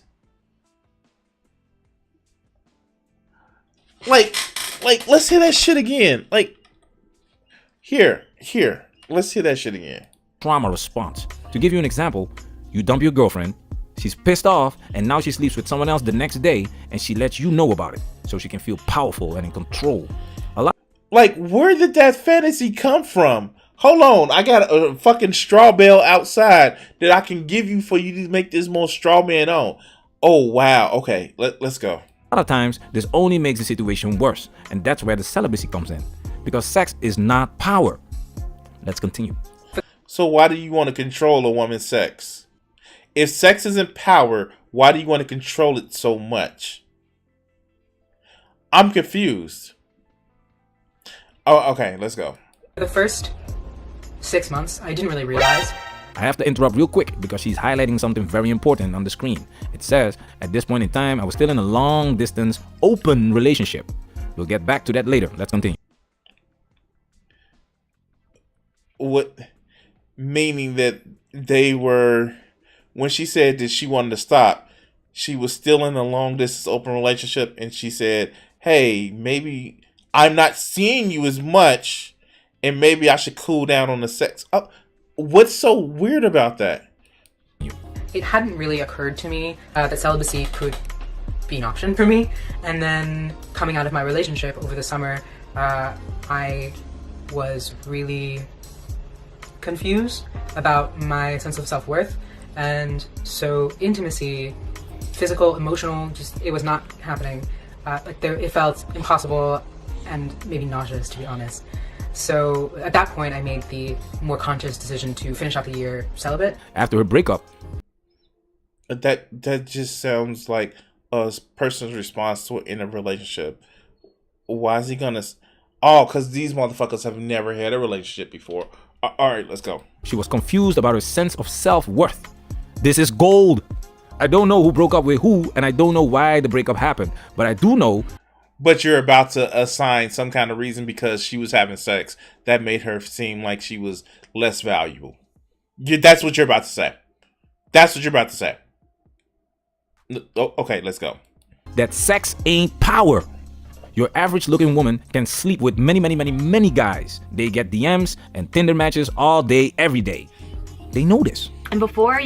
Like, let's hear that shit again. Like, here, let's hear that shit again. Trauma response. To give you an example, you dump your girlfriend, she's pissed off, and now she sleeps with someone else the next day, and she lets you know about it, so she can feel powerful and in control. Like, where did that fantasy come from? Hold on, I got a fucking straw bale outside that I can give you for you to make this more straw man on. Oh, wow. Okay, let's go. A lot of times, this only makes the situation worse, and that's where the celibacy comes in, because sex is not power. Let's continue. So why do you want to control a woman's sex? If sex isn't power, why do you want to control it so much? I'm confused. Oh, okay, let's go. The first 6 months, I didn't really realize. I have to interrupt real quick because she's highlighting something very important on the screen. It says, at this point in time, I was still in a long distance open relationship. We'll get back to that later. Let's continue. What, meaning that they were, when she said that she wanted to stop, she was still in a long distance open relationship, and she said, hey, maybe I'm not seeing you as much, and maybe I should cool down on the sex. What's so weird about that? It hadn't really occurred to me that celibacy could be an option for me. And then coming out of my relationship over the summer, I was really confused about my sense of self-worth. And so intimacy, physical, emotional, just it was not happening. It felt impossible and maybe nauseous, to be honest. So at that point, I made the more conscious decision to finish out the year celibate. After her breakup. That just sounds like a person's response to it in a relationship. Why is he gonna? Oh, because these motherfuckers have never had a relationship before. All right, let's go. She was confused about her sense of self-worth. This is gold. I don't know who broke up with who, and I don't know why the breakup happened, but I do know. But you're about to assign some kind of reason because she was having sex that made her seem like she was less valuable. That's what you're about to say. That's what you're about to say. Okay, let's go. That sex ain't power. Your average looking woman can sleep with many guys. They get DMs and Tinder matches all day, every day. They know this. And before...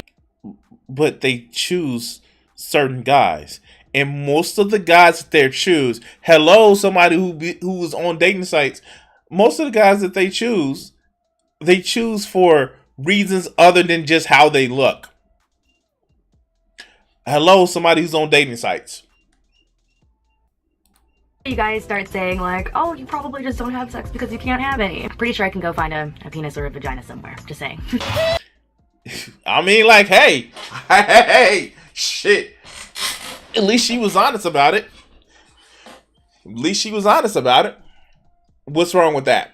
But they choose certain guys. And most of the guys that they choose, hello, somebody who was on dating sites, most of the guys that they choose for reasons other than just how they look. Hello, somebody who's on dating sites. You guys start saying like, oh, you probably just don't have sex because you can't have any. I'm pretty sure I can go find a penis or a vagina somewhere. Just saying. I mean, like, hey, shit. At least she was honest about it. What's wrong with that?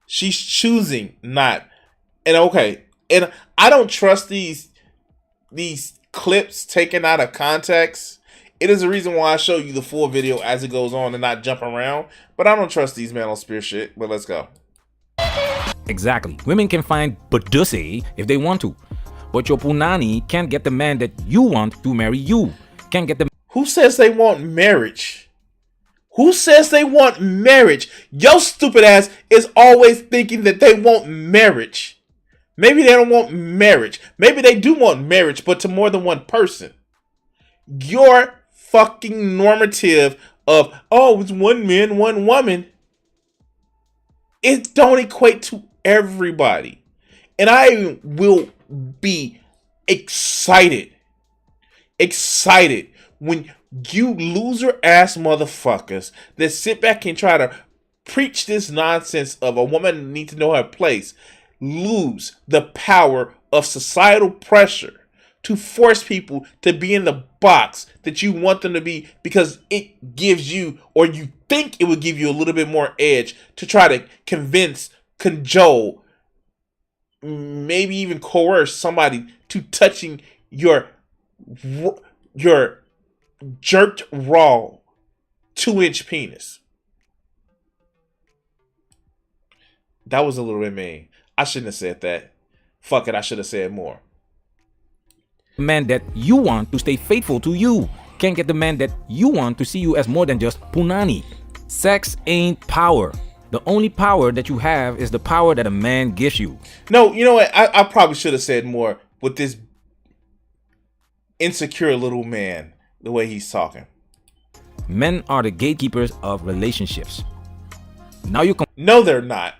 She's choosing not. And okay. And I don't trust these clips taken out of context. It is a reason why I show you the full video as it goes on and not jump around. But I don't trust these manosphere shit. But let's go. Exactly. Women can find pussy if they want to. But your punani can't get the man that you want to marry you. Can't get the... Who says they want marriage? Your stupid ass is always thinking that they want marriage. Maybe they don't want marriage. Maybe they do want marriage, but to more than one person. Your fucking normative of, oh, it's one man, one woman. It don't equate to everybody. And I will be excited when you loser ass motherfuckers that sit back and try to preach this nonsense of a woman need to know her place lose the power of societal pressure to force people to be in the box that you want them to be because it gives you, or you think it would give you, a little bit more edge to try to convince, cajole, maybe even coerce somebody to touching your jerked raw 2-inch penis. That was a little bit mean. I shouldn't have said that. Fuck it, I should have said more. Man that you want to stay faithful to you. Can't get the man that you want to see you as more than just punani. Sex ain't power. The only power that you have is the power that a man gives you. No, you know what? I probably should have said more with this insecure little man, the way he's talking. Men are the gatekeepers of relationships. Now you can... No, they're not.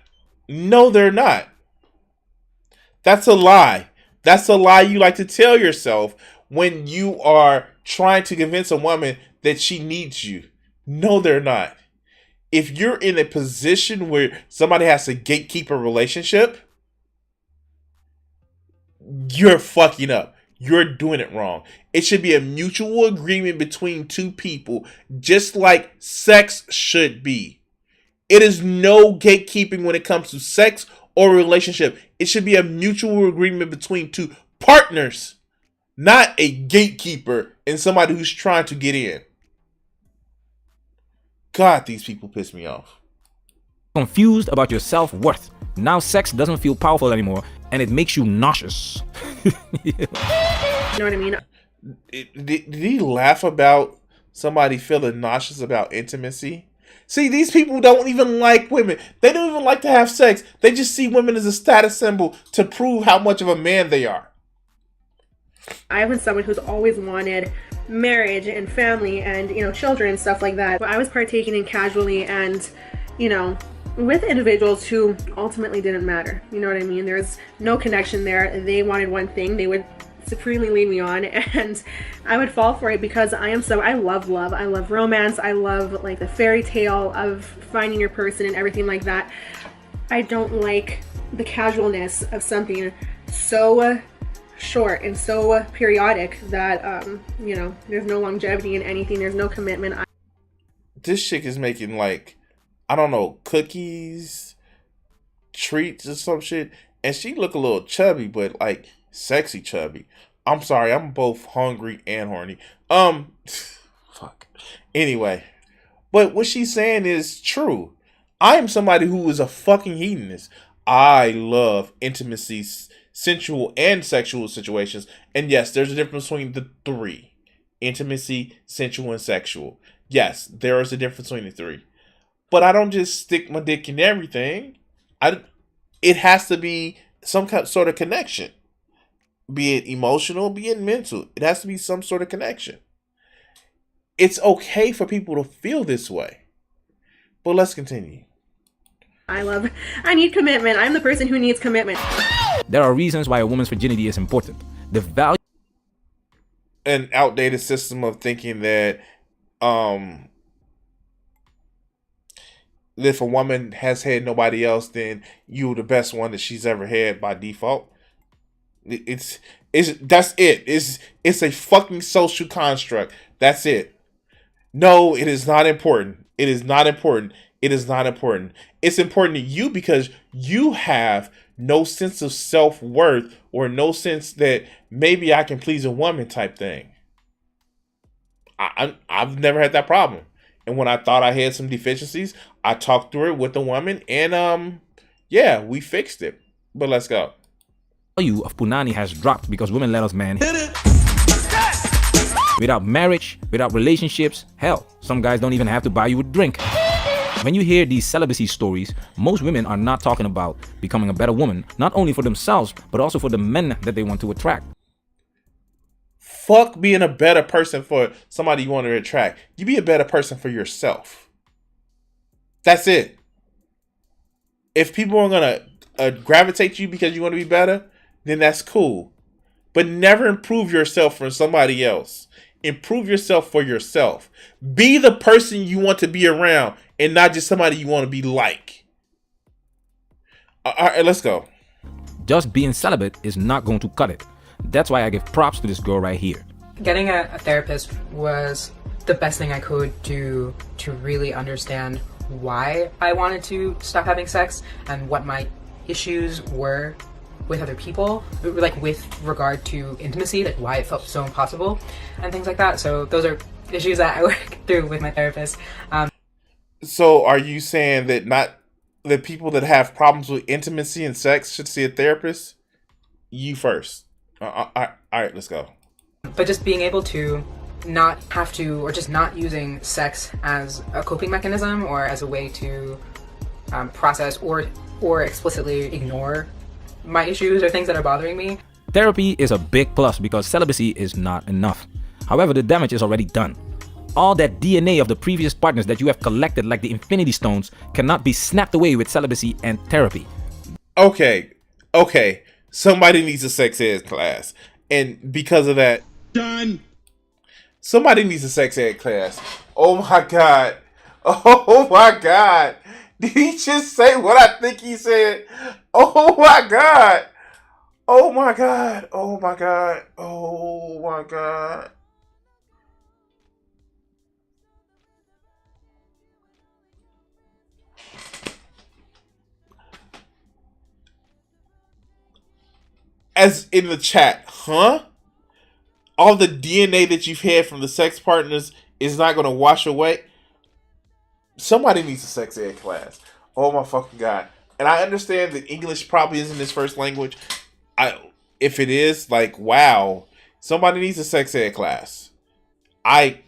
That's a lie. That's a lie you like to tell yourself when you are trying to convince a woman that she needs you. No, they're not. If you're in a position where somebody has to gatekeep a relationship, you're fucking up. you're doing it wrong. It should be a mutual agreement between two people, just like sex should be. It is no gatekeeping when it comes to sex or relationship. It should be a mutual agreement between two partners, not a gatekeeper and somebody who's trying to get in. God, these people piss me off. Confused about your self-worth. Now sex doesn't feel powerful anymore and it makes you nauseous. You know what I mean? Did he laugh about somebody feeling nauseous about intimacy? See, these people don't even like women. They don't even like to have sex. They just see women as a status symbol to prove how much of a man they are. I was someone who's always wanted marriage and family and, you know, children and stuff like that. But I was partaking in casually and, you know, with individuals who ultimately didn't matter. You know what I mean? There's no connection there. They wanted one thing. They would supremely lead me on, and I would fall for it because I love love. I love romance. I love like the fairy tale of finding your person and everything like that. I don't like the casualness of something so short and so periodic that you know, there's no longevity in anything. There's no commitment. This chick is making like, I don't know, cookies, treats or some shit, and she look a little chubby, but like sexy chubby. I'm sorry, I'm both hungry and horny. Fuck. Anyway, but what she's saying is true. I am somebody who is a fucking hedonist. I love intimacy, sensual and sexual situations. And yes, there's a difference between the three. Intimacy, sensual, and sexual. Yes, there is a difference between the three. But I don't just stick my dick in everything. It has to be some sort of connection. Be it emotional, be it mental. It has to be some sort of connection. It's okay for people to feel this way. But let's continue. I need commitment. I'm the person who needs commitment. There are reasons why a woman's virginity is important. The value... An outdated system of thinking that if a woman has had nobody else, then you're the best one that she's ever had by default. That's it. It's a fucking social construct. That's it. No, it is not important. It is not important. It is not important. It's important to you because you have no sense of self-worth or no sense that maybe I can please a woman type thing. I've never had that problem. And when I thought I had some deficiencies, I talked through it with the woman and yeah, we fixed it. But let's go. Value of punani has dropped because women let us man without marriage, without relationships. Hell, some guys don't even have to buy you a drink. When you hear these celibacy stories, most women are not talking about becoming a better woman, not only for themselves, but also for the men that they want to attract. Fuck being a better person for somebody you want to attract. You be a better person for yourself. That's it. If people are going to gravitate to you because you want to be better, then that's cool. But never improve yourself for somebody else. Improve yourself for yourself. Be the person you want to be around and not just somebody you want to be like. All right, let's go. Just being celibate is not going to cut it. That's why I give props to this girl right here. Getting a therapist was the best thing I could do to really understand why I wanted to stop having sex and what my issues were with other people, like with regard to intimacy, like why it felt so impossible and things like that. So those are issues that I work through with my therapist. So are you saying that not the people that have problems with intimacy and sex should see a therapist? You first. All right, let's go. But just being able to not have to, or just not using sex as a coping mechanism or as a way to process or explicitly ignore my issues or things that are bothering me. Therapy is a big plus because celibacy is not enough. However, the damage is already done. All that DNA of the previous partners that you have collected like the Infinity Stones cannot be snapped away with celibacy and therapy. Okay. Somebody needs a sex ed class. And because of that... Done. Somebody needs a sex ed class. Oh my God. Oh my God. Did he just say what I think he said? Oh my God. Oh my god. Oh my god. Oh my god. As in the chat, huh? All the DNA that you've had from the sex partners is not going to wash away? Somebody needs a sex ed class. Oh my fucking god. And I understand that English probably isn't his first language. If it is, like, wow. Somebody needs a sex ed class. I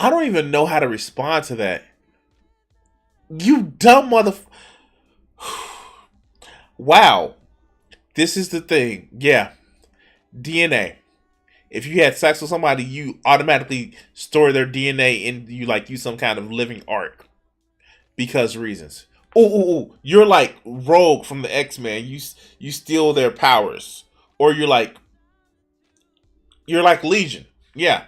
don't even know how to respond to that. You dumb Wow. This is the thing. Yeah. DNA. If you had sex with somebody, you automatically store their DNA and you like use some kind of living arc. Because reasons. Ooh. You're like Rogue from the X-Men. You steal their powers. Or you're like Legion. Yeah.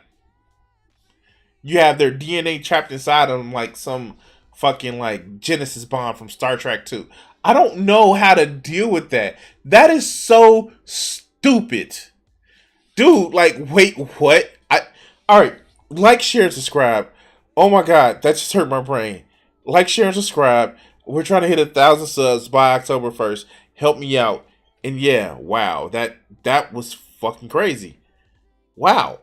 You have their DNA trapped inside of them like some fucking like Genesis bomb from Star Trek 2. I don't know how to deal with that. That is so stupid. Dude, like, wait, what? Alright, like, share, and subscribe. Oh my god, that just hurt my brain. Like, share, and subscribe. We're trying to hit 1,000 subs by October 1st. Help me out. And yeah, wow, that was fucking crazy. Wow.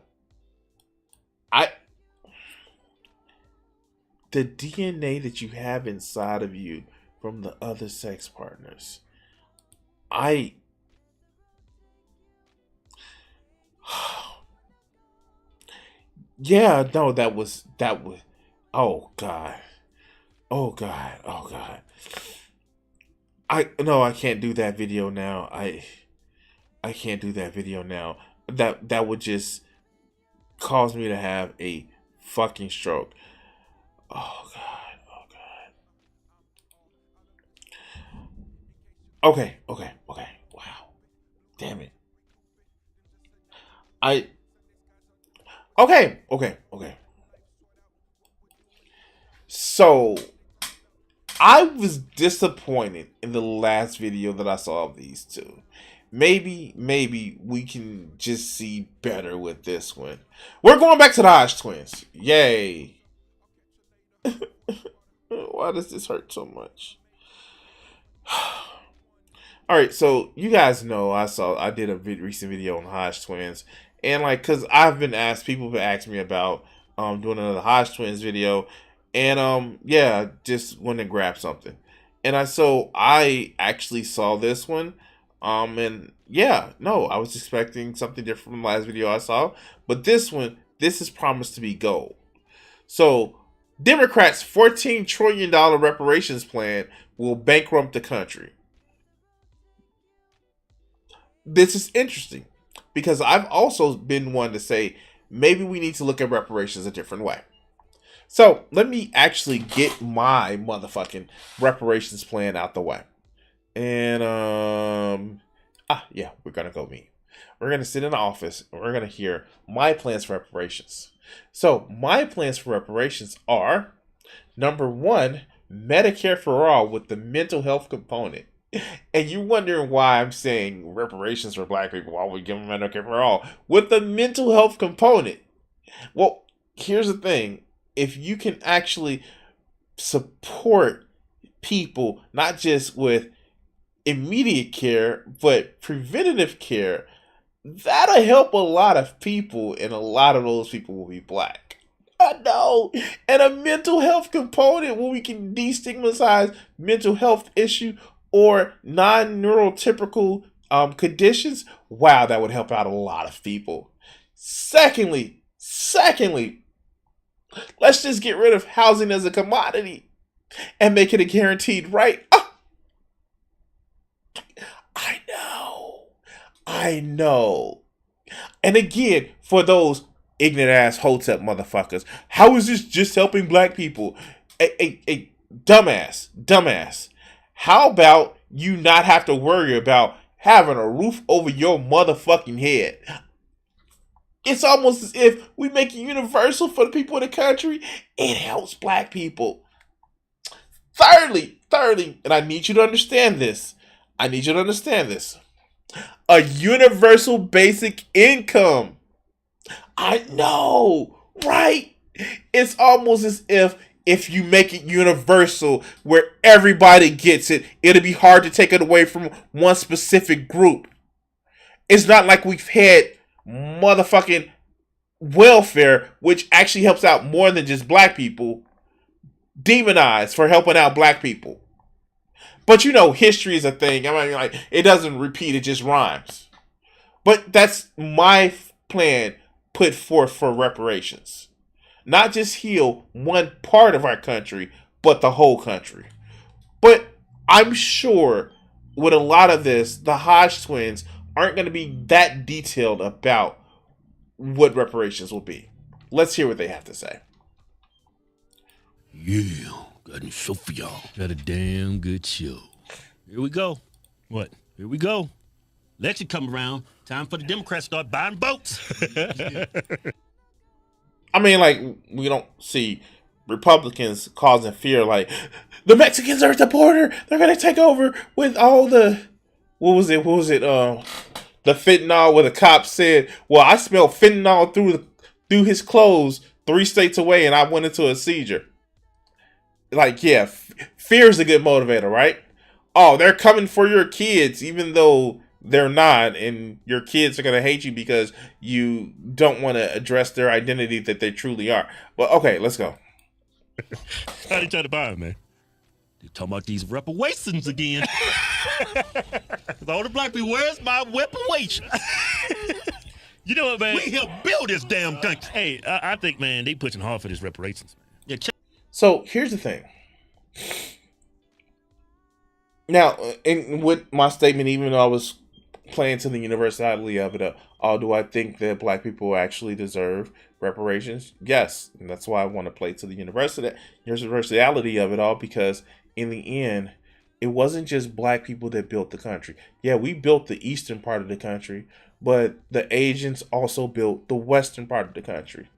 The DNA that you have inside of you from the other sex partners. Yeah, no, that was oh god. Oh god. Oh god. I can't do that video now. I can't do that video now. That would just cause me to have a fucking stroke. Oh god. Oh god. Okay. Wow. Damn it. Okay. So I was disappointed in the last video that I saw of these two. Maybe we can just see better with this one. We're going back to the Hodge twins. Yay. Why does this hurt so much? All right, so you guys know I did a recent video on the Hodge twins, and like, cause I've been asked, people have asked me about doing another Hodge twins video, and yeah, just went and grabbed something, and I actually saw this one, and yeah, no, I was expecting something different from the last video I saw, but this is promised to be gold. So, Democrats' $14 trillion reparations plan will bankrupt the country. This is interesting because I've also been one to say maybe we need to look at reparations a different way. So let me actually get my motherfucking reparations plan out the way. And yeah, we're gonna go meet. We're gonna sit in the office and we're gonna hear my plans for reparations. So my plans for reparations are: number one, Medicare for all with the mental health component. And you're wondering why I'm saying reparations for black people, why we give them Medicare for all with the mental health component. Well, here's the thing. If you can actually support people, not just with immediate care, but preventative care, that'll help a lot of people, and a lot of those people will be black. I know. And a mental health component where we can destigmatize mental health issue or non-neurotypical conditions, wow, that would help out a lot of people. Secondly, let's just get rid of housing as a commodity and make it a guaranteed right. Oh, I know. And again, for those ignorant ass hotep motherfuckers, how is this just helping black people? A dumbass. How about you not have to worry about having a roof over your motherfucking head? It's almost as if we make it universal for the people in the country. It helps black people. Thirdly, and I need you to understand this. A universal basic income. I know, right? It's almost as if you make it universal where everybody gets it, it'll be hard to take it away from one specific group. It's not like we've had motherfucking welfare, which actually helps out more than just black people, demonized for helping out black people. But history is a thing. I mean, like, it doesn't repeat, it just rhymes. But that's my plan put forth for reparations. Not just heal one part of our country, but the whole country. But I'm sure with a lot of this, the Hodge twins aren't going to be that detailed about what reparations will be. Let's hear what they have to say. Yeah, got a show for y'all. Got a damn good show. Here we go. What? Here we go. Election come around. Time for the Democrats to start buying votes. I mean, like, we don't see Republicans causing fear like, the Mexicans are at the border. They're going to take over with all the... What was it? The fentanyl where the cop said, well, I smelled fentanyl through his clothes 3 states away and I went into a seizure. Like, yeah, fear is a good motivator, right? Oh, they're coming for your kids, even though they're not, and your kids are going to hate you because you don't want to address their identity that they truly are. But, okay, let's go. How they trying to buy them, man? They're talking about these reparations again. All the black people, where's my reparation? You know what, man? We helped build this damn country. Hey, I think, man, they pushing hard for this reparations. Yeah, so here's the thing. Now, in with my statement, even though I was playing to the universality of it, do I think that black people actually deserve reparations? Yes, and that's why I want to play to the universality of it all, because in the end, it wasn't just black people that built the country. Yeah, we built the eastern part of the country, but the Asians also built the western part of the country.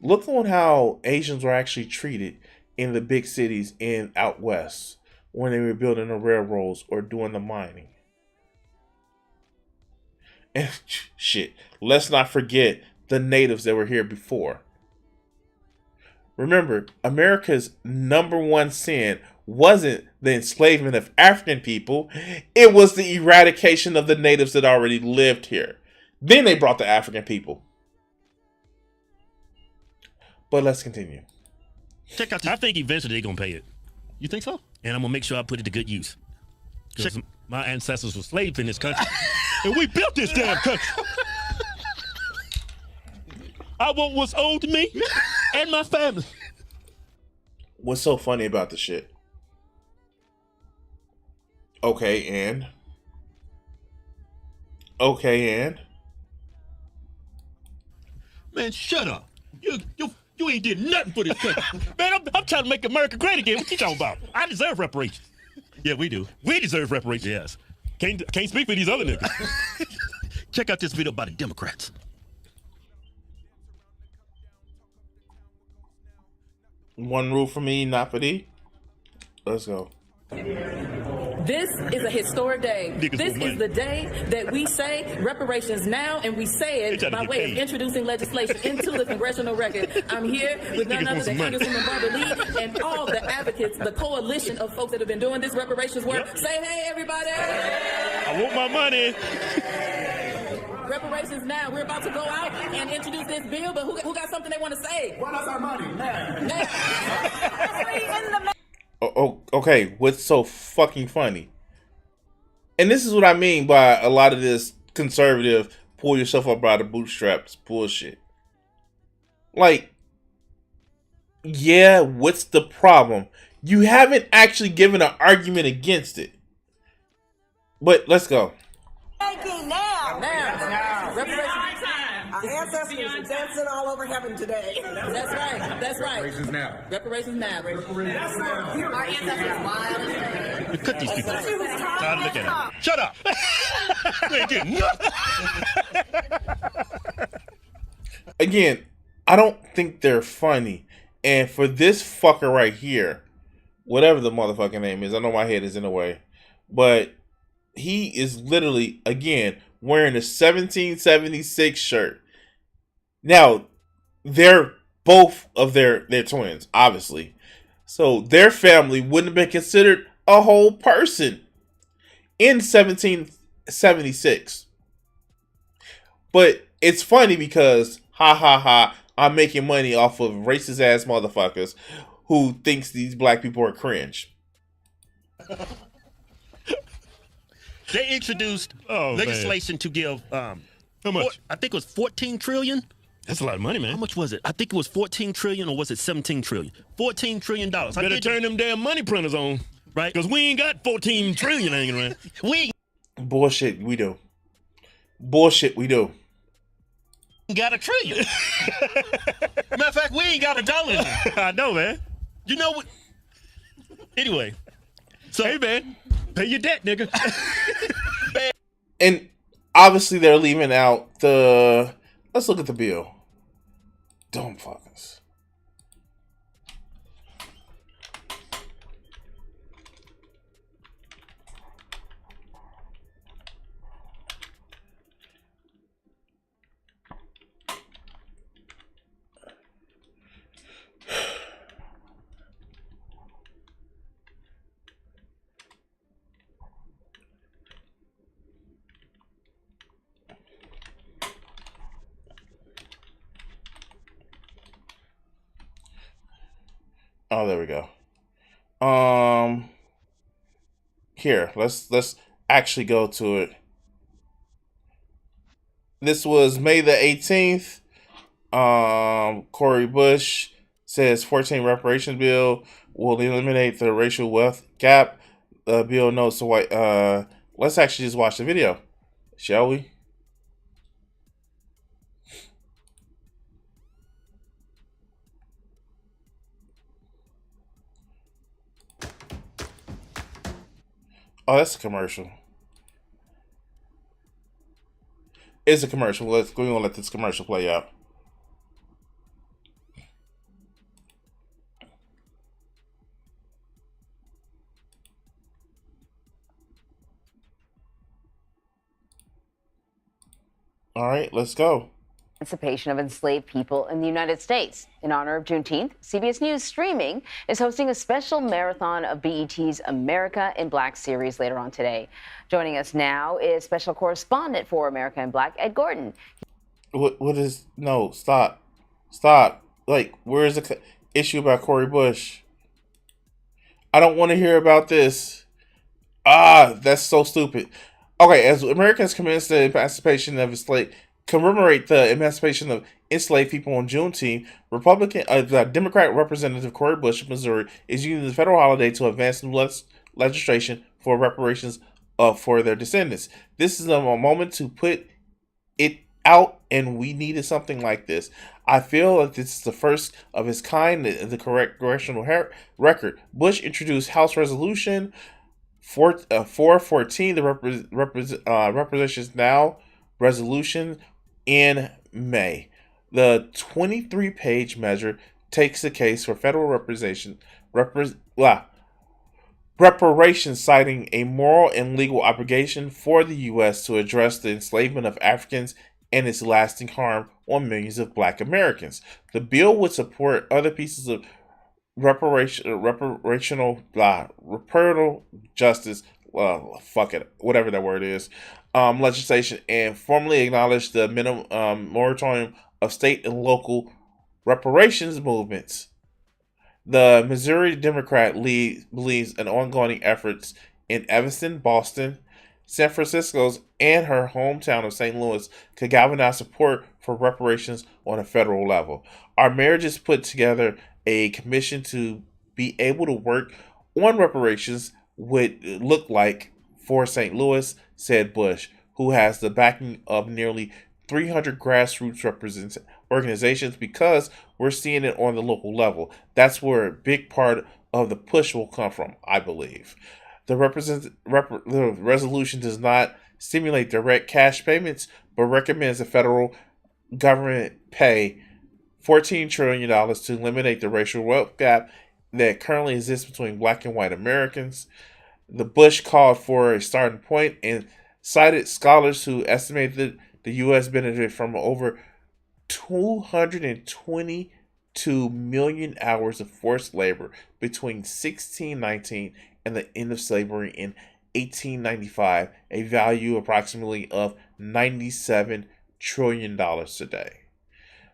Look on how Asians were actually treated in the big cities in out west when they were building the railroads or doing the mining. And shit, let's not forget the natives that were here before. Remember, America's #1 sin wasn't the enslavement of African people. It was the eradication of the natives that already lived here. Then they brought the African people. But let's continue. Check out. I think eventually they're gonna pay it. You think so? And I'm gonna make sure I put it to good use. Because my ancestors were slaves in this country, and we built this damn country. I want what's owed to me and my family. What's so funny about the shit? Okay, and man, shut up. You ain't did nothing for this country. Man, I'm trying to make America great again. What you talking about? I deserve reparations. Yeah, we do. We deserve reparations. Yes. Can't speak for these other niggas. Check out this video by the Democrats. One rule for me, not for thee. Let's go. This is a historic day. This is the day that we say reparations now, and we say it by way of introducing legislation into the congressional record. I'm here with none other than Congresswoman Barbara Lee and all the advocates, the coalition of folks that have been doing this reparations work. Yep. Say hey, everybody! I want my money. Reparations now. We're about to go out and introduce this bill, but who got something they want to say? Why not our money now? Okay, what's so fucking funny? And this is what I mean by a lot of this conservative pull yourself up by the bootstraps bullshit. Like, yeah, what's the problem? You haven't actually given an argument against it. But let's go. Now. Reparations. Our ancestors are dancing all over heaven today. That's right. Reparations now. Reparations now. Our ancestors wild. Cut these people. Time to look at it. Shut up. You ain't getting nothing. again, I don't think they're funny. And for this fucker right here, whatever the motherfucking name is, I know my head is in the way, but he is literally, again, wearing a 1776 shirt. Now, they're both of their twins, obviously. So their family wouldn't have been considered a whole person in 1776. But it's funny because, ha ha ha, I'm making money off of racist ass motherfuckers who thinks these black people are cringe. They introduced legislation to give how much? I think it was 14 trillion. That's a lot of money, man. How much was it? I think it was 14 trillion, or was it 17 trillion? $14 trillion. Better turn them damn money printers on. Right? Because we ain't got 14 trillion hanging around. Bullshit, we do. Bullshit, we do. Got $1 trillion. Matter of fact, we ain't got $1. I know, man. You know what? Anyway. So, hey, man, pay your debt, nigga. And obviously they're leaving out the... Let's look at the bill. Dumb fuckers. Oh, there we go. Here, let's actually go to it. This was May the 18th. Cory Bush says 14 reparations bill will eliminate the racial wealth gap. The bill notes the white. Let's actually just watch the video, shall we? Oh, that's a commercial. It's a commercial. We're gonna let this commercial play out. All right, let's go. Emancipation of enslaved people in the United States. In honor of Juneteenth, CBS News Streaming is hosting a special marathon of BET's America in Black series later on today. Joining us now is special correspondent for America in Black, Ed Gordon. What is... No, stop. Like, where is the issue about Cory Bush? I don't want to hear about this. That's so stupid. Okay, as Americans commemorate the emancipation of enslaved people on Juneteenth, Democratic Representative Cory Bush of Missouri is using the federal holiday to advance new legislation for reparations for their descendants. This is a moment to put it out, and we needed something like this. I feel like this is the first of its kind, the correct congressional record. Bush introduced House Resolution 414, the Reparations Now resolution, in May. The 23-page measure takes the case for federal reparations, citing a moral and legal obligation for the U.S. to address the enslavement of Africans and its lasting harm on millions of Black Americans. The bill would support other pieces of reparational justice, whatever that word is, legislation, and formally acknowledge the minimum moratorium of state and local reparations movements. The Missouri Democrat believes in ongoing efforts in Evanston, Boston, San Francisco's, and her hometown of St. Louis could galvanize support for reparations on a federal level. Our mayor just put together a commission to be able to work on reparations would look like for St. Louis, said Bush, who has the backing of nearly 300 grassroots organizations, because we're seeing it on the local level. That's where a big part of the push will come from, I believe. The resolution does not stimulate direct cash payments, but recommends the federal government pay $14 trillion to eliminate the racial wealth gap that currently exists between black and white Americans. The Bush called for a starting point and cited scholars who estimated that the U.S. benefited from over 222 million hours of forced labor between 1619 and the end of slavery in 1895, a value approximately of $97 trillion today.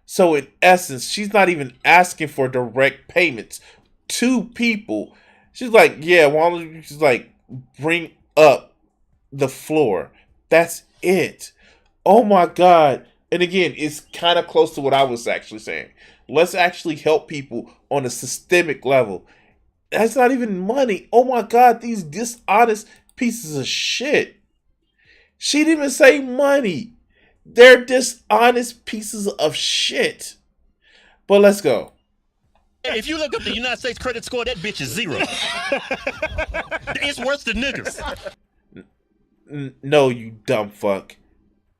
So in essence, she's not even asking for direct payments to people. She's like, yeah, why don't you just like bring up the floor? That's it. Oh my God. And again, it's kind of close to what I was actually saying. Let's actually help people on a systemic level. That's not even money. Oh my God, these dishonest pieces of shit. She didn't even say money. They're dishonest pieces of shit. But let's go. Hey, if you look up the United States credit score, that bitch is 0. It's worse than niggas. No, you dumb fuck.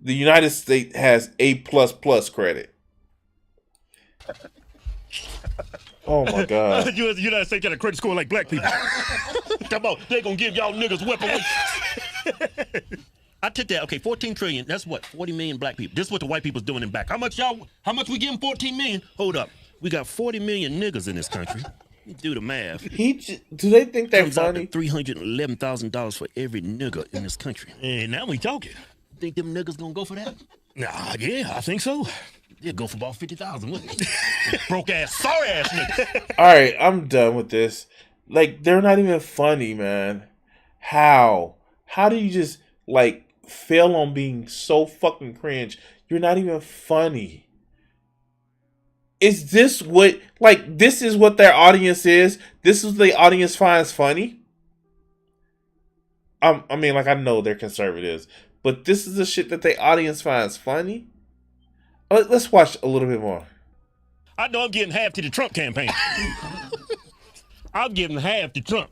The United States has A++ credit. Oh my God. United States got a credit score like black people. Come on, they gonna give y'all niggas weapons. I took that. Okay, 14 trillion. That's what 40 million black people. This is what the white people's doing in back. How much we give them? 14 million. Hold up, we got 40 million niggas in this country. Do the math. Do they think they're funny? $311,000 for every nigga in this country. And now we talking. Think them niggas gonna go for that? Nah, yeah, I think so. They'd go for about 50,000, wouldn't they? Broke ass, sorry ass niggas. All right, I'm done with this. Like, they're not even funny, man. How? How do you just like fail on being so fucking cringe? You're not even funny. Is this what, like, this is what their audience is? This is what the audience finds funny? I mean, like, I know they're conservatives, but this is the shit that the audience finds funny? Let's watch a little bit more. I know I'm getting half to the Trump campaign. I'm giving half to Trump.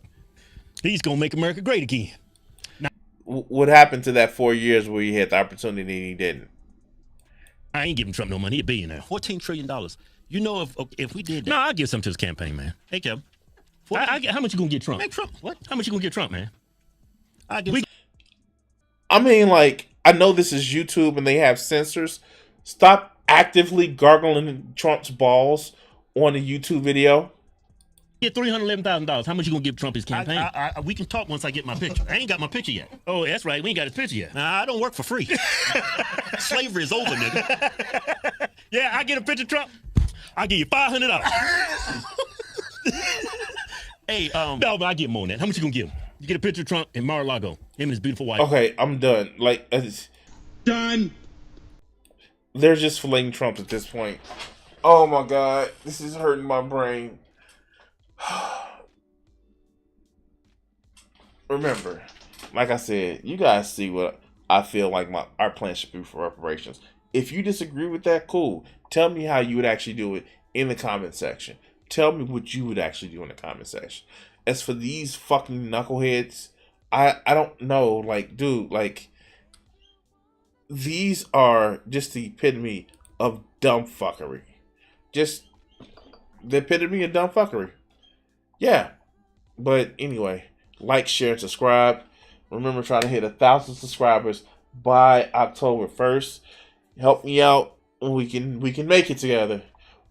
He's gonna make America great again. Now, what happened to that 4 years where he had the opportunity and he didn't? I ain't giving Trump no money. He's a billionaire. $14 trillion. You know, if we did that. No, I'll give some to his campaign, man. Hey, Kevin. How much you gonna get Trump? Make Trump. What? How much you gonna get Trump, man? I mean, like, I know this is YouTube and they have censors. Stop actively gargling Trump's balls on a YouTube video. Get $311,000. How much you gonna give Trump his campaign? We can talk once I get my picture. I ain't got my picture yet. Oh, that's right. We ain't got his picture yet. Nah, I don't work for free. Slavery is over, nigga. Yeah, I get a picture, Trump. I'll give you $500. Hey, no, but I get more than that. How much you gonna give him? You get a picture of Trump and Mar-a-Lago. Him and his beautiful wife. Okay, I'm done. Like, done. They're just filleting Trump at this point. Oh my God, this is hurting my brain. Remember, like I said, you guys see what I feel like our plan should be for reparations. If you disagree with that, cool. Tell me how you would actually do it in the comment section. Tell me what you would actually do in the comment section. As for these fucking knuckleheads, I don't know. Like, dude, like, these are just the epitome of dumb fuckery. Just the epitome of dumb fuckery. Yeah. But anyway, like, share, and subscribe. Remember, try to hit 1,000 subscribers by October 1st. Help me out, and we can make it together.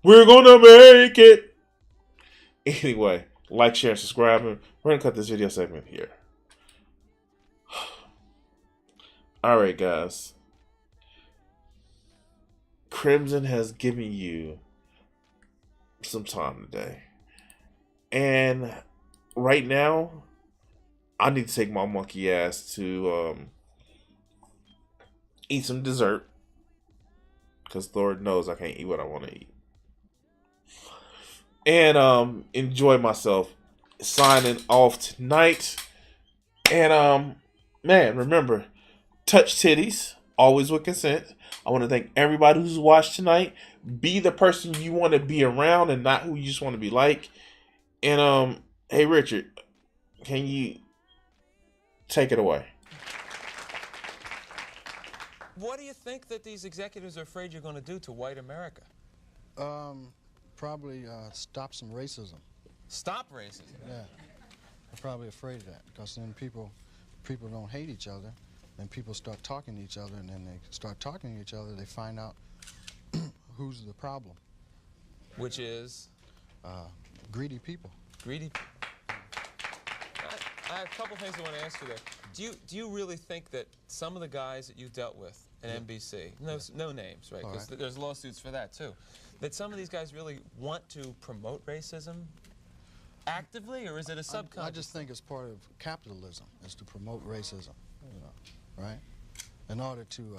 We're gonna make it. Anyway, like, share, and subscribe. And we're gonna cut this video segment here. All right, guys. Crimson has given you some time today. And right now, I need to take my monkey ass to eat some dessert. Because Lord knows I can't eat what I want to eat. And enjoy myself. Signing off tonight. And man, remember, touch titties, always with consent. I want to thank everybody who's watched tonight. Be the person you want to be around and not who you just want to be like. And hey Richard, can you take it away? What do you think that these executives are afraid you're going to do to white America? Probably stop some racism. Stop racism? Yeah. I'm probably afraid of that, because then people don't hate each other, then people start talking to each other, and then they start talking to each other, they find out who's the problem. Which is? Greedy people. Greedy people. I have a couple things I want to ask you there. Do you really think that some of the guys that you dealt with at NBC, no names, right? Because there's lawsuits for that too, that some of these guys really want to promote racism actively, or is it a subconscious? I just think it's part of capitalism, is to promote racism, you know, right? In order to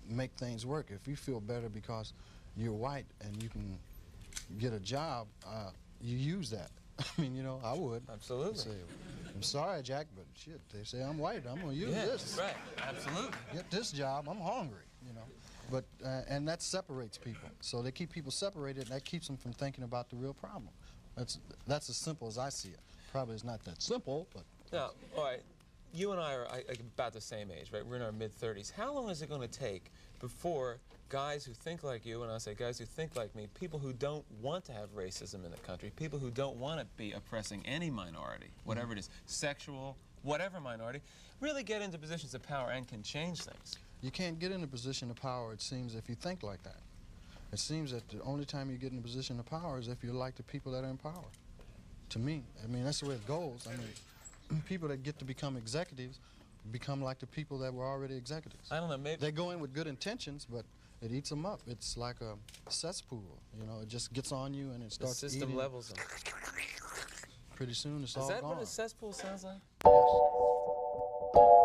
make things work. If you feel better because you're white and you can get a job, you use that. I mean, you know, I would. Absolutely. Say, I'm sorry, Jack, but shit, they say I'm white. I'm going to use this. Right, absolutely. Get this job. I'm hungry, you know. But, and that separates people. So they keep people separated, and that keeps them from thinking about the real problem. That's as simple as I see it. Probably it's not that simple, but... Now, all right, you and I are about the same age, right? We're in our mid-30s. How long is it going to take before guys who think like you, and I say guys who think like me, people who don't want to have racism in the country, people who don't want to be oppressing any minority, whatever it is, sexual, whatever minority, really get into positions of power and can change things? You can't get in a position of power, it seems, if you think like that. It seems that the only time you get in a position of power is if you're like the people that are in power. To me, I mean, that's the way it goes. I mean, people that get to become executives become like the people that were already executives. I don't know, maybe... They go in with good intentions, but it eats them up. It's like a cesspool, you know, it just gets on you and it starts eating. The system levels them. Pretty soon it's all gone. Is that what a cesspool sounds like? Yes.